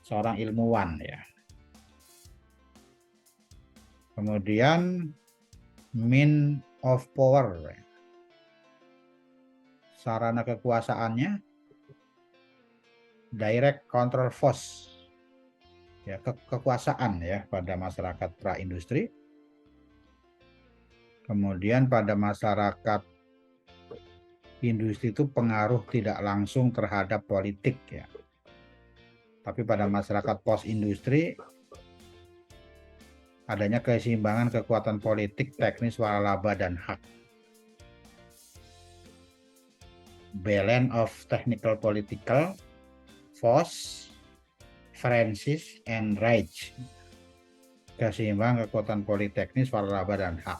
Seorang ilmuwan ya. Kemudian mean of power ya. Sarana kekuasaannya direct control force ya, kekuasaan ya pada masyarakat pra-industri. Kemudian pada masyarakat industri itu pengaruh tidak langsung terhadap politik ya. Tapi pada masyarakat post-industri adanya keseimbangan kekuatan politik, teknis, waralaba, dan hak. Balance of technical political force, Francis and Reich. Keseimbangan kekuatan politik, teknis, waralaba, dan hak.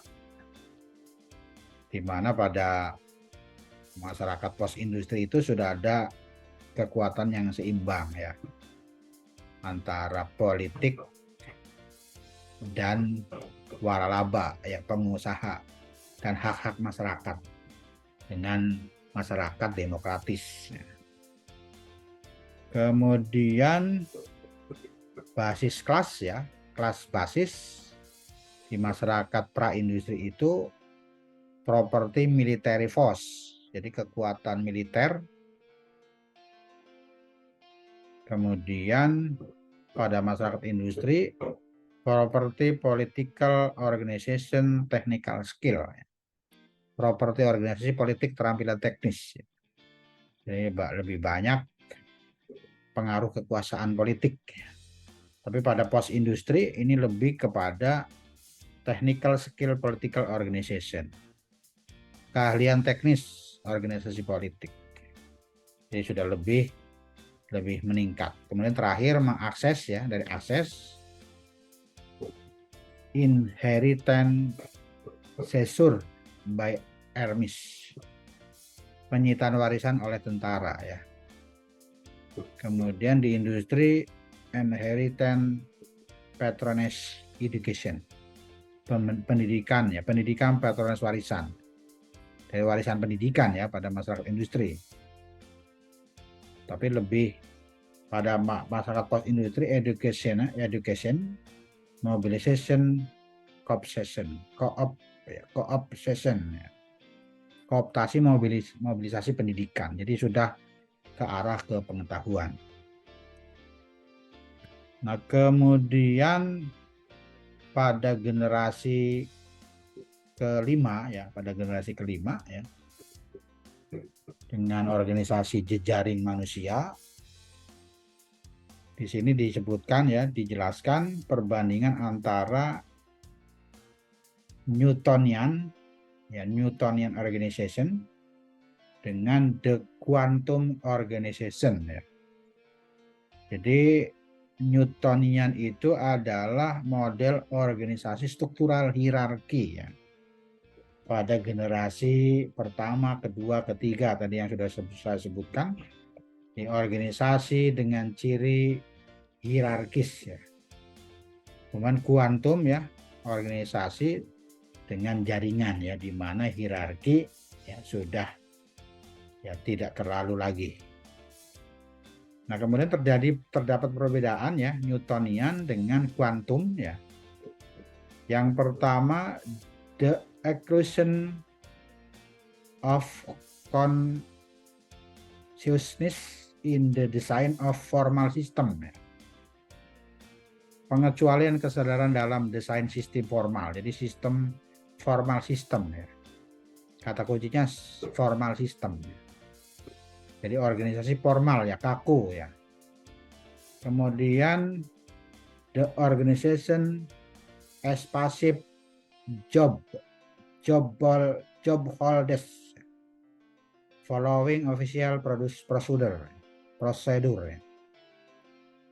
Di mana pada masyarakat pos industri itu sudah ada kekuatan yang seimbang ya, antara politik dan waralaba ya, pengusaha dan hak-hak masyarakat dengan masyarakat demokratis ya. Kemudian basis kelas ya, kelas basis di masyarakat pra-industri itu property military force, jadi kekuatan militer. Kemudian pada masyarakat industri property political organization technical skill, property organisasi politik terampilan teknis. Jadi lebih banyak pengaruh kekuasaan politik. Tapi pada post industri ini lebih kepada technical skill political organization, keahlian teknis organisasi politik. Jadi sudah lebih meningkat. Kemudian terakhir mengakses ya, dari akses inheritance seizure by armies, penyitaan warisan oleh tentara ya. Kemudian di industri inheritance patronage education, pendidikan ya, pendidikan patronage warisan, dari warisan pendidikan ya pada masyarakat industri. Tapi lebih pada masyarakat post industri education, mobilization, cooptation, kooptasi, mobilisasi pendidikan. Jadi sudah ke arah ke pengetahuan. Nah kemudian pada generasi kelima ya, dengan organisasi jejaring manusia. Di sini disebutkan ya, dijelaskan perbandingan antara Newtonian organization dengan the quantum organization ya. Jadi Newtonian itu adalah model organisasi struktural hierarki ya. Pada generasi pertama, kedua, ketiga tadi yang sudah saya sebutkan, di organisasi dengan ciri hierarkis ya. Kemudian kuantum ya, organisasi dengan jaringan ya, di mana hierarki ya sudah ya tidak terlalu lagi. Nah kemudian terdapat perbedaan ya, Newtonian dengan kuantum ya. Yang pertama, the exclusion of consciousness in the design of formal system ya. Pengecualian kesadaran dalam desain sistem formal. Jadi sistem formal system ya. Kata kuncinya formal system ya. Jadi organisasi formal ya, kaku ya. Kemudian the organization as passive job job holders following official prosedur.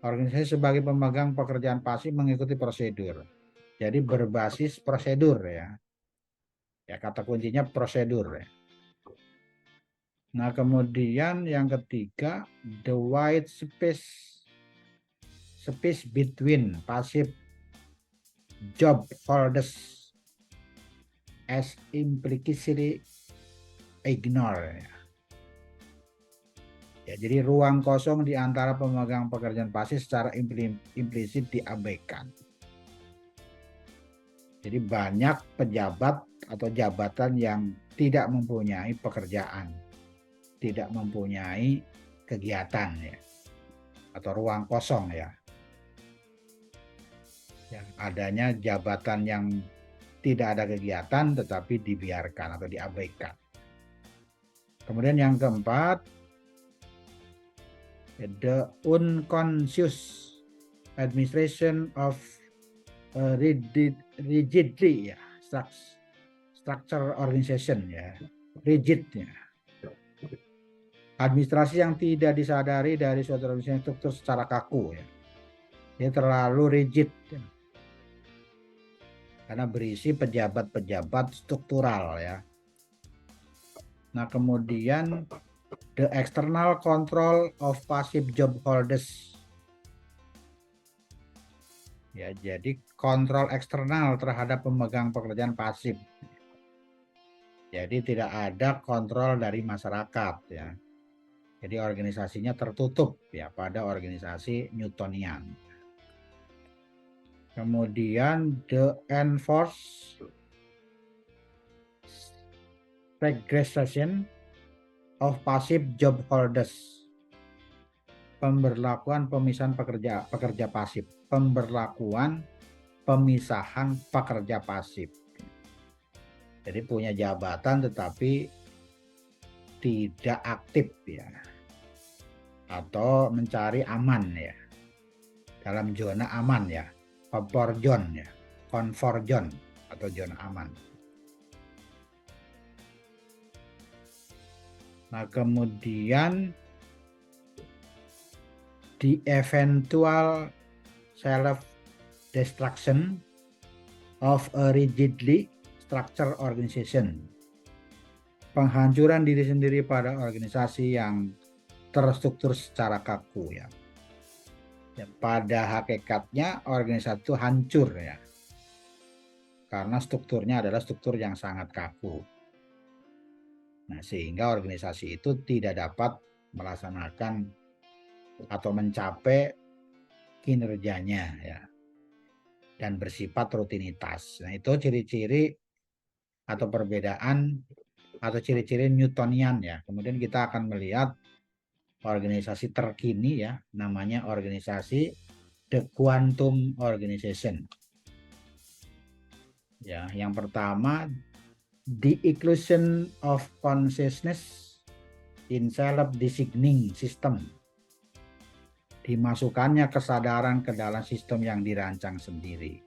Organisasi sebagai pemegang pekerjaan pasif mengikuti prosedur. Jadi berbasis prosedur ya. Ya, kata kuncinya prosedur ya. Nah, kemudian yang ketiga, the wide space between passive job holders as implicitly ignored. Ya, jadi ruang kosong di antara pemegang pekerjaan pasif secara implisit diabaikan. Jadi banyak pejabat atau jabatan yang tidak mempunyai pekerjaan, tidak mempunyai kegiatan ya, atau ruang kosong ya. Yang adanya jabatan yang tidak ada kegiatan tetapi dibiarkan atau diabaikan. Kemudian yang keempat, the unconscious administration of rigidly ya, structure organization ya, rigidnya. Administrasi yang tidak disadari dari suatu organisasi struktur secara kaku ya. Dia terlalu rigid ya. Karena berisi pejabat-pejabat struktural ya. Nah, kemudian the external control of passive job holders. Ya, jadi kontrol eksternal terhadap pemegang pekerjaan pasif. Jadi tidak ada kontrol dari masyarakat ya. Jadi organisasinya tertutup ya pada organisasi Newtonian. Kemudian the enforced regression of passive job holders. Pemberlakuan pemisahan pekerja pasif. Pemberlakuan pemisahan pekerja pasif. Jadi punya jabatan tetapi tidak aktif ya. Atau mencari aman ya. Dalam zona aman ya. Comfort zone ya. Comfort zone atau zona aman. Nah, kemudian the eventual self-destruction of a rigidly structured organization. Penghancuran diri sendiri pada organisasi yang terstruktur secara kaku ya. Ya, pada hakikatnya organisasi itu hancur ya. Karena strukturnya adalah struktur yang sangat kaku. Nah, sehingga organisasi itu tidak dapat melaksanakan atau mencapai kinerjanya ya. Dan bersifat rutinitas. Nah, itu ciri-ciri atau perbedaan atau ciri-ciri Newtonian ya. Kemudian kita akan melihat organisasi terkini ya, namanya organisasi The Quantum Organization. Ya, yang pertama, the inclusion of consciousness in self-designing system. Dimasukkannya kesadaran ke dalam sistem yang dirancang sendiri.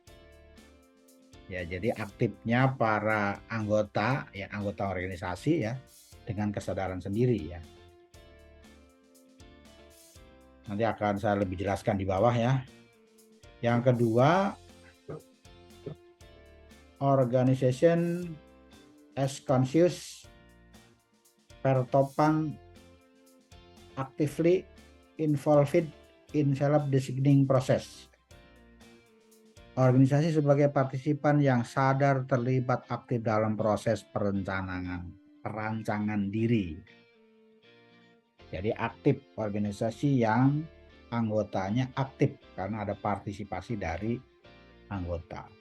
Ya, jadi aktifnya para anggota ya, anggota organisasi ya, dengan kesadaran sendiri ya. Nanti akan saya lebih jelaskan di bawah ya. Yang kedua, organization as conscious pertopan actively involved in self-designing process. Organisasi sebagai partisipan yang sadar terlibat aktif dalam proses perancangan diri. Jadi aktif, organisasi yang anggotanya aktif karena ada partisipasi dari anggota.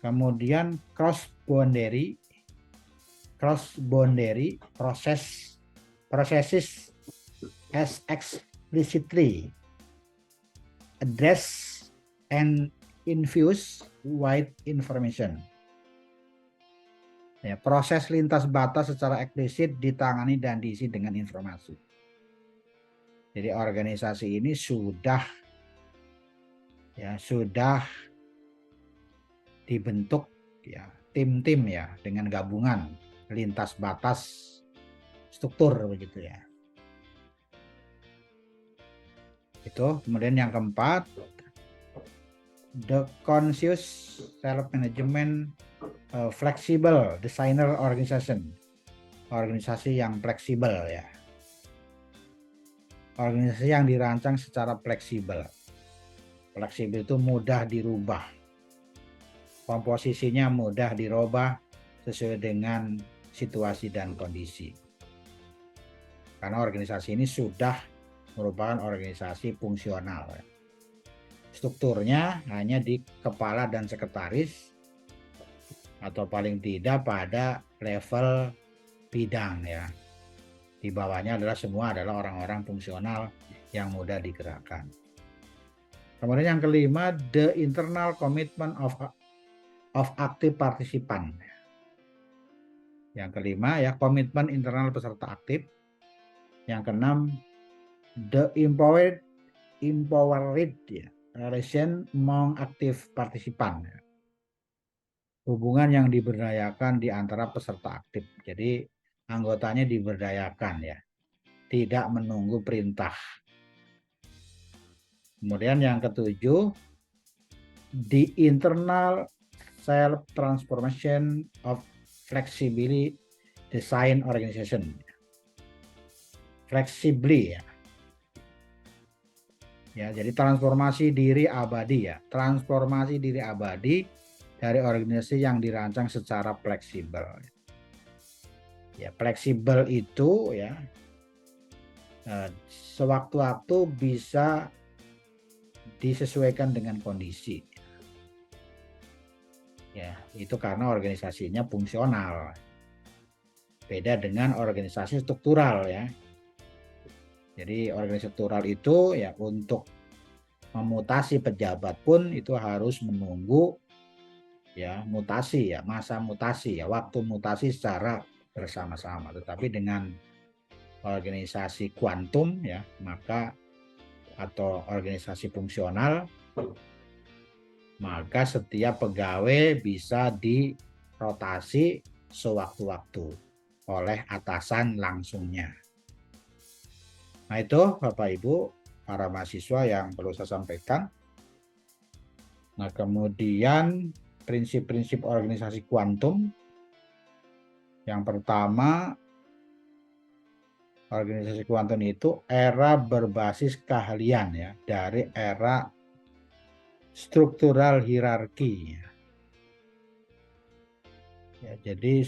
Kemudian cross boundary processes as explicitly address and infuse wide information. Ya, proses lintas batas secara eksplisit ditangani dan diisi dengan informasi. Jadi organisasi ini sudah dibentuk ya tim-tim ya dengan gabungan lintas batas struktur begitu ya. Itu kemudian yang keempat, the conscious self management flexible designer organization. Organisasi yang fleksibel ya. Organisasi yang dirancang secara fleksibel. Fleksibel itu mudah dirubah. Komposisinya mudah dirubah sesuai dengan situasi dan kondisi. Karena organisasi ini sudah merupakan organisasi fungsional. Strukturnya hanya di kepala dan sekretaris atau paling tidak pada level bidang ya. Di bawahnya adalah semua adalah orang-orang fungsional yang mudah digerakkan. Kemudian yang kelima, the internal commitment of active participant. Yang kelima ya, komitmen internal peserta aktif. Yang keenam, the empowered ya, relation among active participant. Hubungan yang diberdayakan di antara peserta aktif. Jadi anggotanya diberdayakan ya, tidak menunggu perintah. Kemudian yang ketujuh, the internal self transformation of flexibly design organization. Flexibly ya. Ya, jadi transformasi diri abadi ya, transformasi diri abadi dari organisasi yang dirancang secara fleksibel. Ya, fleksibel itu ya sewaktu-waktu bisa disesuaikan dengan kondisi. Ya, itu karena organisasinya fungsional. Beda dengan organisasi struktural ya. Jadi organisasi struktural itu ya untuk memutasi pejabat pun itu harus menunggu ya mutasi ya, masa mutasi ya, waktu mutasi secara bersama-sama. Tetapi dengan organisasi kuantum ya, maka atau organisasi fungsional, maka setiap pegawai bisa dirotasi sewaktu-waktu oleh atasan langsungnya. Nah itu Bapak Ibu para mahasiswa yang perlu saya sampaikan. Nah kemudian prinsip-prinsip organisasi kuantum. Yang pertama, organisasi kuantum itu era berbasis keahlian ya, dari era struktural hierarki. Ya, jadi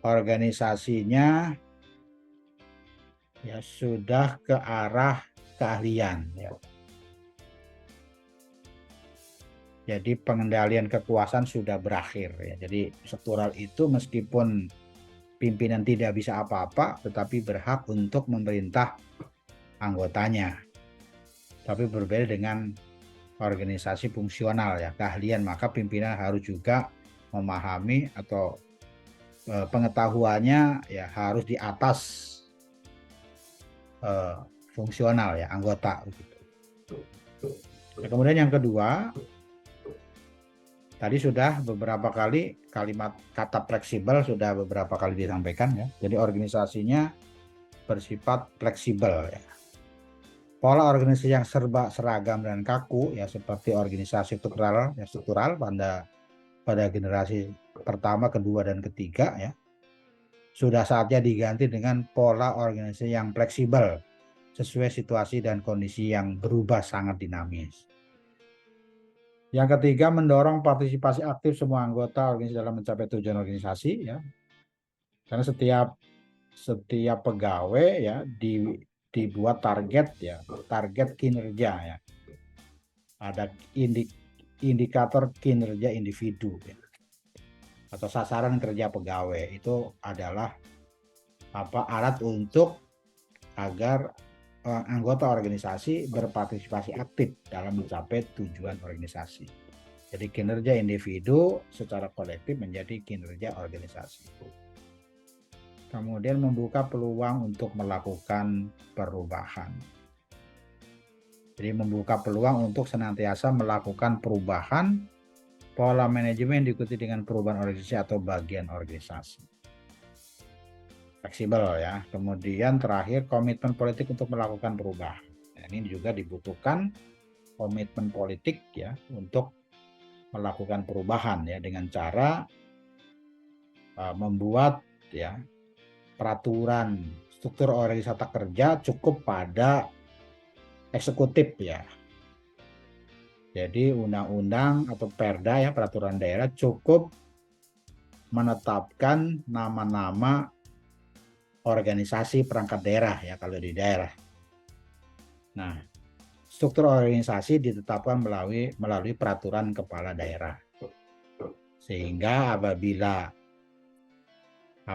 organisasinya ya sudah ke arah keahlian ya. Jadi pengendalian kekuasaan sudah berakhir ya. Jadi struktural itu meskipun pimpinan tidak bisa apa-apa, tetapi berhak untuk memerintah anggotanya. Tapi berbeda dengan organisasi fungsional ya, keahlian, maka pimpinan harus juga memahami atau pengetahuannya ya harus di atas fungsional ya, anggota. Nah, kemudian yang kedua, tadi sudah beberapa kali kalimat kata fleksibel sudah beberapa kali disampaikan ya. Jadi organisasinya bersifat fleksibel ya. Pola organisasi yang serba seragam dan kaku ya seperti organisasi struktural ya, struktural pada generasi pertama, kedua dan ketiga ya. Sudah saatnya diganti dengan pola organisasi yang fleksibel sesuai situasi dan kondisi yang berubah sangat dinamis. Yang ketiga, mendorong partisipasi aktif semua anggota organisasi dalam mencapai tujuan organisasi ya. Karena setiap pegawai ya dibuat target ya, target kinerja ya. Ada indikator kinerja individu ya. Atau sasaran kerja pegawai itu adalah alat untuk agar anggota organisasi berpartisipasi aktif dalam mencapai tujuan organisasi. Jadi kinerja individu secara kolektif menjadi kinerja organisasi. Kemudian membuka peluang untuk melakukan perubahan. Jadi membuka peluang untuk senantiasa melakukan perubahan Pola manajemen diikuti dengan perubahan organisasi atau bagian organisasi. Fleksibel ya. Kemudian terakhir komitmen politik untuk melakukan perubahan. Nah, ini juga dibutuhkan komitmen politik ya untuk melakukan perubahan ya dengan cara membuat ya peraturan struktur organisasi tata kerja cukup pada eksekutif ya. Jadi undang-undang atau perda ya peraturan daerah cukup menetapkan nama-nama organisasi perangkat daerah ya kalau di daerah. Nah, struktur organisasi ditetapkan melalui peraturan kepala daerah. Sehingga apabila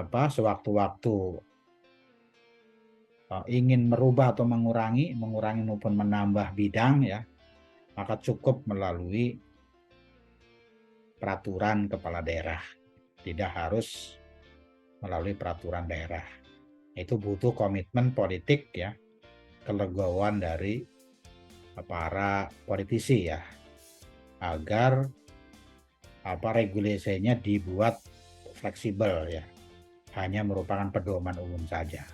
sewaktu-waktu ingin merubah atau mengurangi maupun menambah bidang ya, maka cukup melalui peraturan kepala daerah, tidak harus melalui peraturan daerah. Itu butuh komitmen politik ya, kelegowoan dari para politisi ya, agar regulasinya dibuat fleksibel ya, hanya merupakan pedoman umum saja.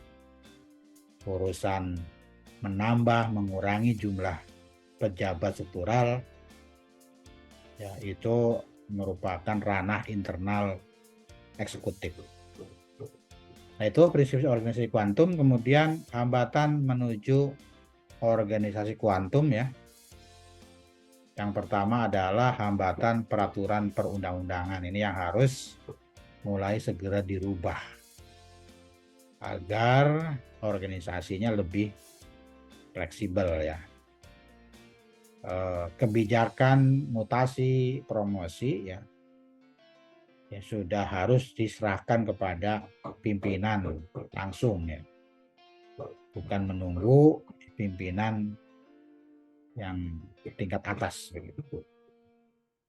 Urusan menambah mengurangi jumlah pejabat struktural ya itu merupakan ranah internal eksekutif. Nah, itu prinsip organisasi kuantum. Kemudian hambatan menuju organisasi kuantum ya. Yang pertama adalah hambatan peraturan perundang-undangan. Ini yang harus mulai segera dirubah agar organisasinya lebih fleksibel ya. Kebijakan mutasi promosi ya sudah harus diserahkan kepada pimpinan langsung ya, bukan menunggu pimpinan yang tingkat atas begitu,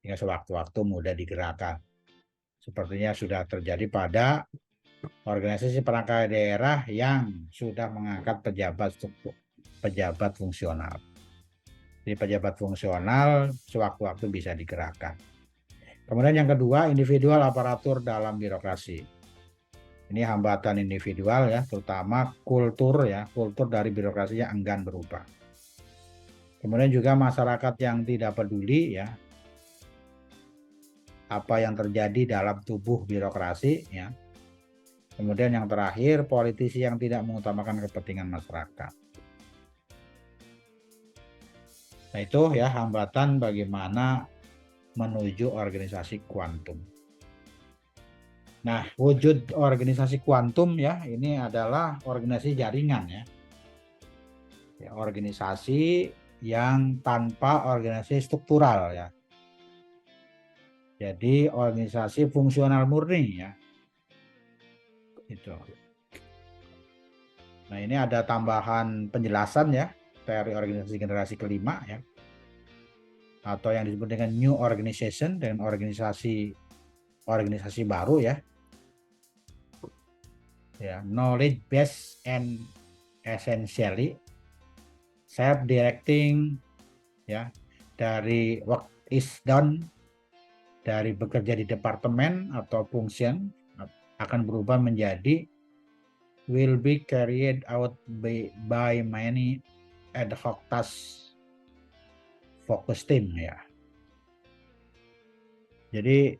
hingga sewaktu-waktu mudah digerakkan. Sepertinya sudah terjadi pada organisasi perangkat daerah yang sudah mengangkat pejabat fungsional. Jadi pejabat fungsional sewaktu-waktu bisa digerakkan. Kemudian yang kedua, individual aparatur dalam birokrasi. Ini hambatan individual ya, terutama kultur dari birokrasi yang enggan berubah. Kemudian juga masyarakat yang tidak peduli ya apa yang terjadi dalam tubuh birokrasi ya. Kemudian yang terakhir, politisi yang tidak mengutamakan kepentingan masyarakat. Nah, itu ya hambatan bagaimana menuju organisasi kuantum. Nah, wujud organisasi kuantum ya, ini adalah organisasi jaringan ya. Organisasi yang tanpa organisasi struktural ya. Jadi organisasi fungsional murni ya. Itu. Nah, ini ada tambahan penjelasan ya, teori organisasi generasi kelima ya. Atau yang disebut dengan new organization, dengan organisasi baru ya. Knowledge based and essentially self-directing ya, dari work is done, dari bekerja di departemen atau function akan berubah menjadi will be carried out by many ad hoc task focus team ya. Jadi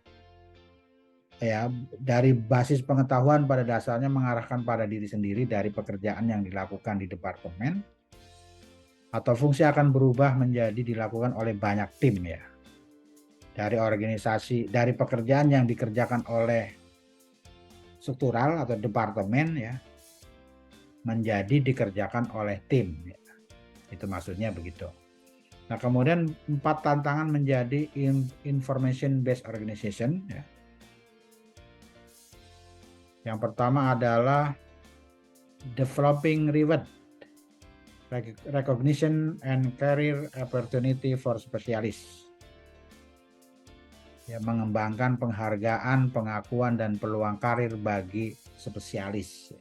ya dari basis pengetahuan pada dasarnya mengarahkan pada diri sendiri dari pekerjaan yang dilakukan di departemen atau fungsi akan berubah menjadi dilakukan oleh banyak tim ya. Dari pekerjaan yang dikerjakan oleh struktural atau departemen ya menjadi dikerjakan oleh tim ya. Itu maksudnya begitu. Nah, kemudian 4 tantangan menjadi information based organization ya. Yang pertama adalah developing reward, recognition and career opportunity for specialists. Ya, mengembangkan penghargaan, pengakuan dan peluang karir bagi spesialis.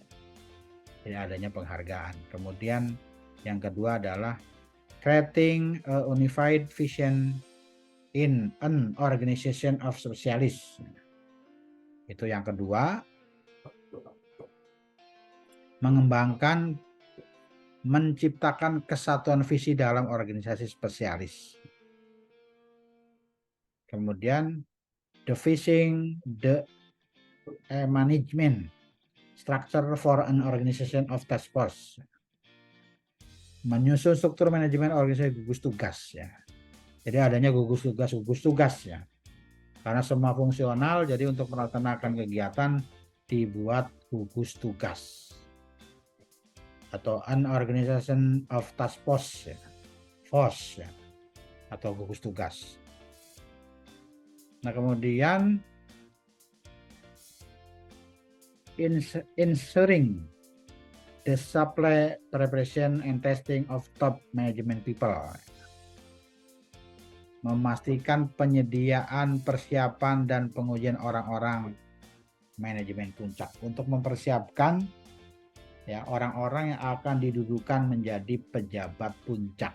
Jadi adanya penghargaan. Kemudian yang kedua adalah creating a unified vision in an organization of specialists. Itu yang kedua. Mengembangkan, menciptakan kesatuan visi dalam organisasi spesialis. Kemudian devising the management structure for an organization of task force. Menyusun struktur manajemen organisasi gugus tugas ya. Jadi adanya gugus tugas ya. Karena semua fungsional, jadi untuk melaksanakan kegiatan dibuat gugus tugas atau an organization of task force ya. Force ya. Atau gugus tugas. Nah, kemudian ensuring the supply, preparation and testing of top management people. Memastikan penyediaan, persiapan dan pengujian orang-orang manajemen puncak untuk mempersiapkan ya orang-orang yang akan didudukan menjadi pejabat puncak.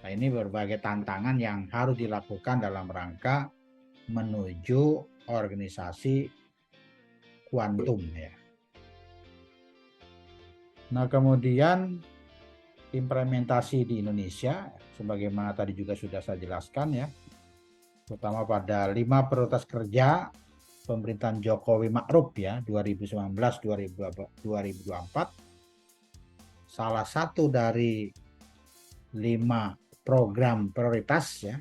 Nah, ini berbagai tantangan yang harus dilakukan dalam rangka menuju organisasi kuantum ya. Nah, kemudian implementasi di Indonesia sebagaimana tadi juga sudah saya jelaskan ya, terutama pada 5 prioritas kerja pemerintahan Jokowi Ma'ruf ya 2019-2024. Salah satu dari 5 program prioritas ya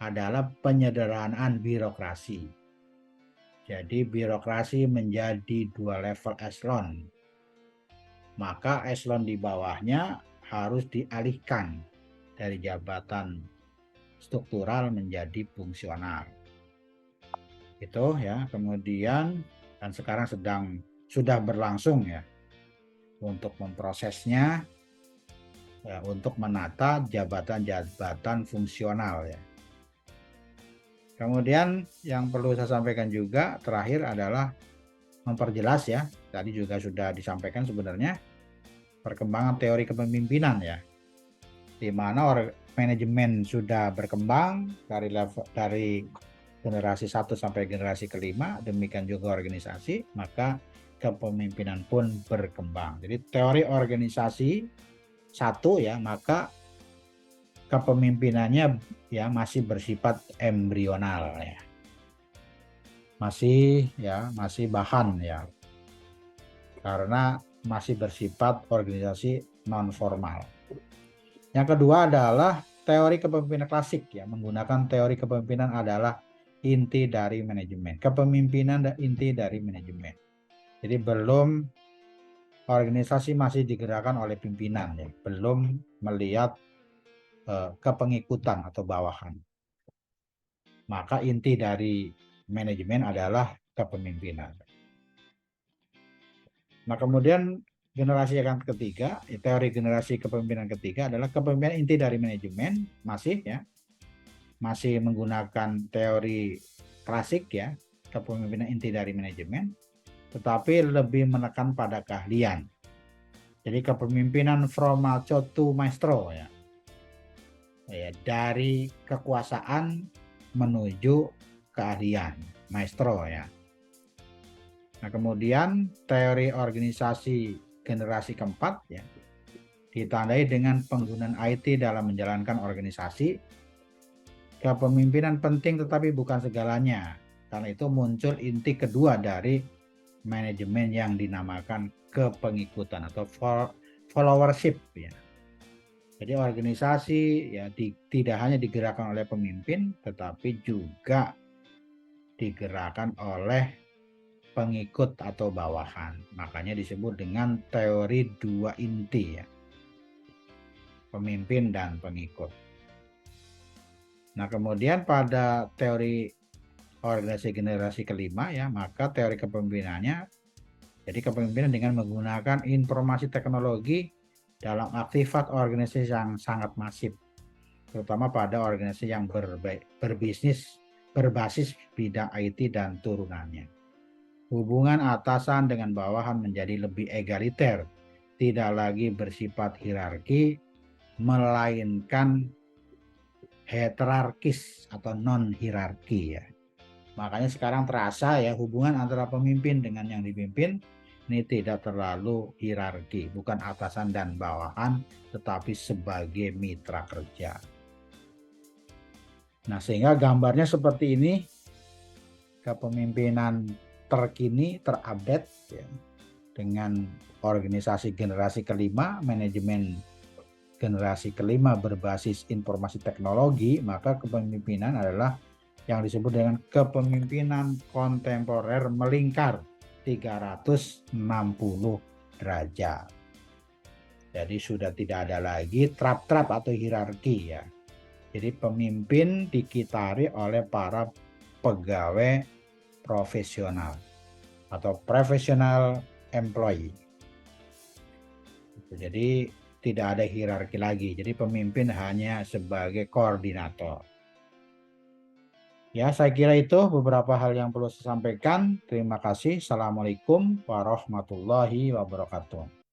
adalah penyederhanaan birokrasi. Jadi birokrasi menjadi 2 level eselon. Maka eselon di bawahnya harus dialihkan dari jabatan struktural menjadi fungsional. Itu ya, kemudian dan sekarang sudah berlangsung ya untuk memprosesnya ya, untuk menata jabatan-jabatan fungsional ya. Kemudian yang perlu saya sampaikan juga terakhir adalah memperjelas ya, tadi juga sudah disampaikan sebenarnya perkembangan teori kepemimpinan ya, di mana manajemen sudah berkembang dari generasi 1 sampai generasi kelima, demikian juga organisasi, maka kepemimpinan pun berkembang. Jadi teori organisasi 1 ya, maka kepemimpinannya ya masih bersifat embrional ya. Masih bahan ya. Karena masih bersifat organisasi non formal. Yang kedua adalah teori kepemimpinan klasik ya, menggunakan teori kepemimpinan adalah inti dari manajemen. Kepemimpinan dan inti dari manajemen. Jadi belum organisasi masih digerakkan oleh pimpinan ya, belum melihat kepengikutan atau bawahan. Maka inti dari manajemen adalah kepemimpinan. Nah, kemudian generasi yang ketiga, teori generasi kepemimpinan ketiga adalah kepemimpinan inti dari manajemen, masih menggunakan teori klasik ya, kepemimpinan inti dari manajemen, tetapi lebih menekan pada keahlian. Jadi kepemimpinan from macho to maestro ya. Dari kekuasaan menuju keahlian, maestro ya. Nah, kemudian teori organisasi generasi keempat ya ditandai dengan penggunaan IT dalam menjalankan organisasi. Kepemimpinan penting tetapi bukan segalanya. Karena itu muncul inti kedua dari manajemen yang dinamakan kepengikutan atau followership ya. Jadi organisasi ya tidak hanya digerakkan oleh pemimpin tetapi juga digerakkan oleh pengikut atau bawahan. Makanya disebut dengan teori 2 inti ya. Pemimpin dan pengikut. Nah, kemudian pada teori organisasi generasi kelima ya, maka teori kepemimpinannya jadi kepemimpinan dengan menggunakan informasi teknologi dalam aktivitas organisasi yang sangat masif, terutama pada organisasi yang berbisnis berbasis bidang IT dan turunannya. Hubungan atasan dengan bawahan menjadi lebih egaliter, tidak lagi bersifat hierarki, melainkan heterarkis atau non hierarki ya. Makanya sekarang terasa ya hubungan antara pemimpin dengan yang dipimpin ini tidak terlalu hierarki, bukan atasan dan bawahan, tetapi sebagai mitra kerja. Nah, sehingga gambarnya seperti ini, kepemimpinan terkini, terupdate ya, dengan organisasi generasi kelima, manajemen generasi kelima berbasis informasi teknologi, maka kepemimpinan adalah yang disebut dengan kepemimpinan kontemporer melingkar 360 derajat. Jadi sudah tidak ada lagi trap-trap atau hierarki ya. Jadi pemimpin dikitari oleh para pegawai profesional atau professional employee. Jadi tidak ada hierarki lagi. Jadi pemimpin hanya sebagai koordinator. Ya, saya kira itu beberapa hal yang perlu saya sampaikan. Terima kasih. Assalamualaikum warahmatullahi wabarakatuh.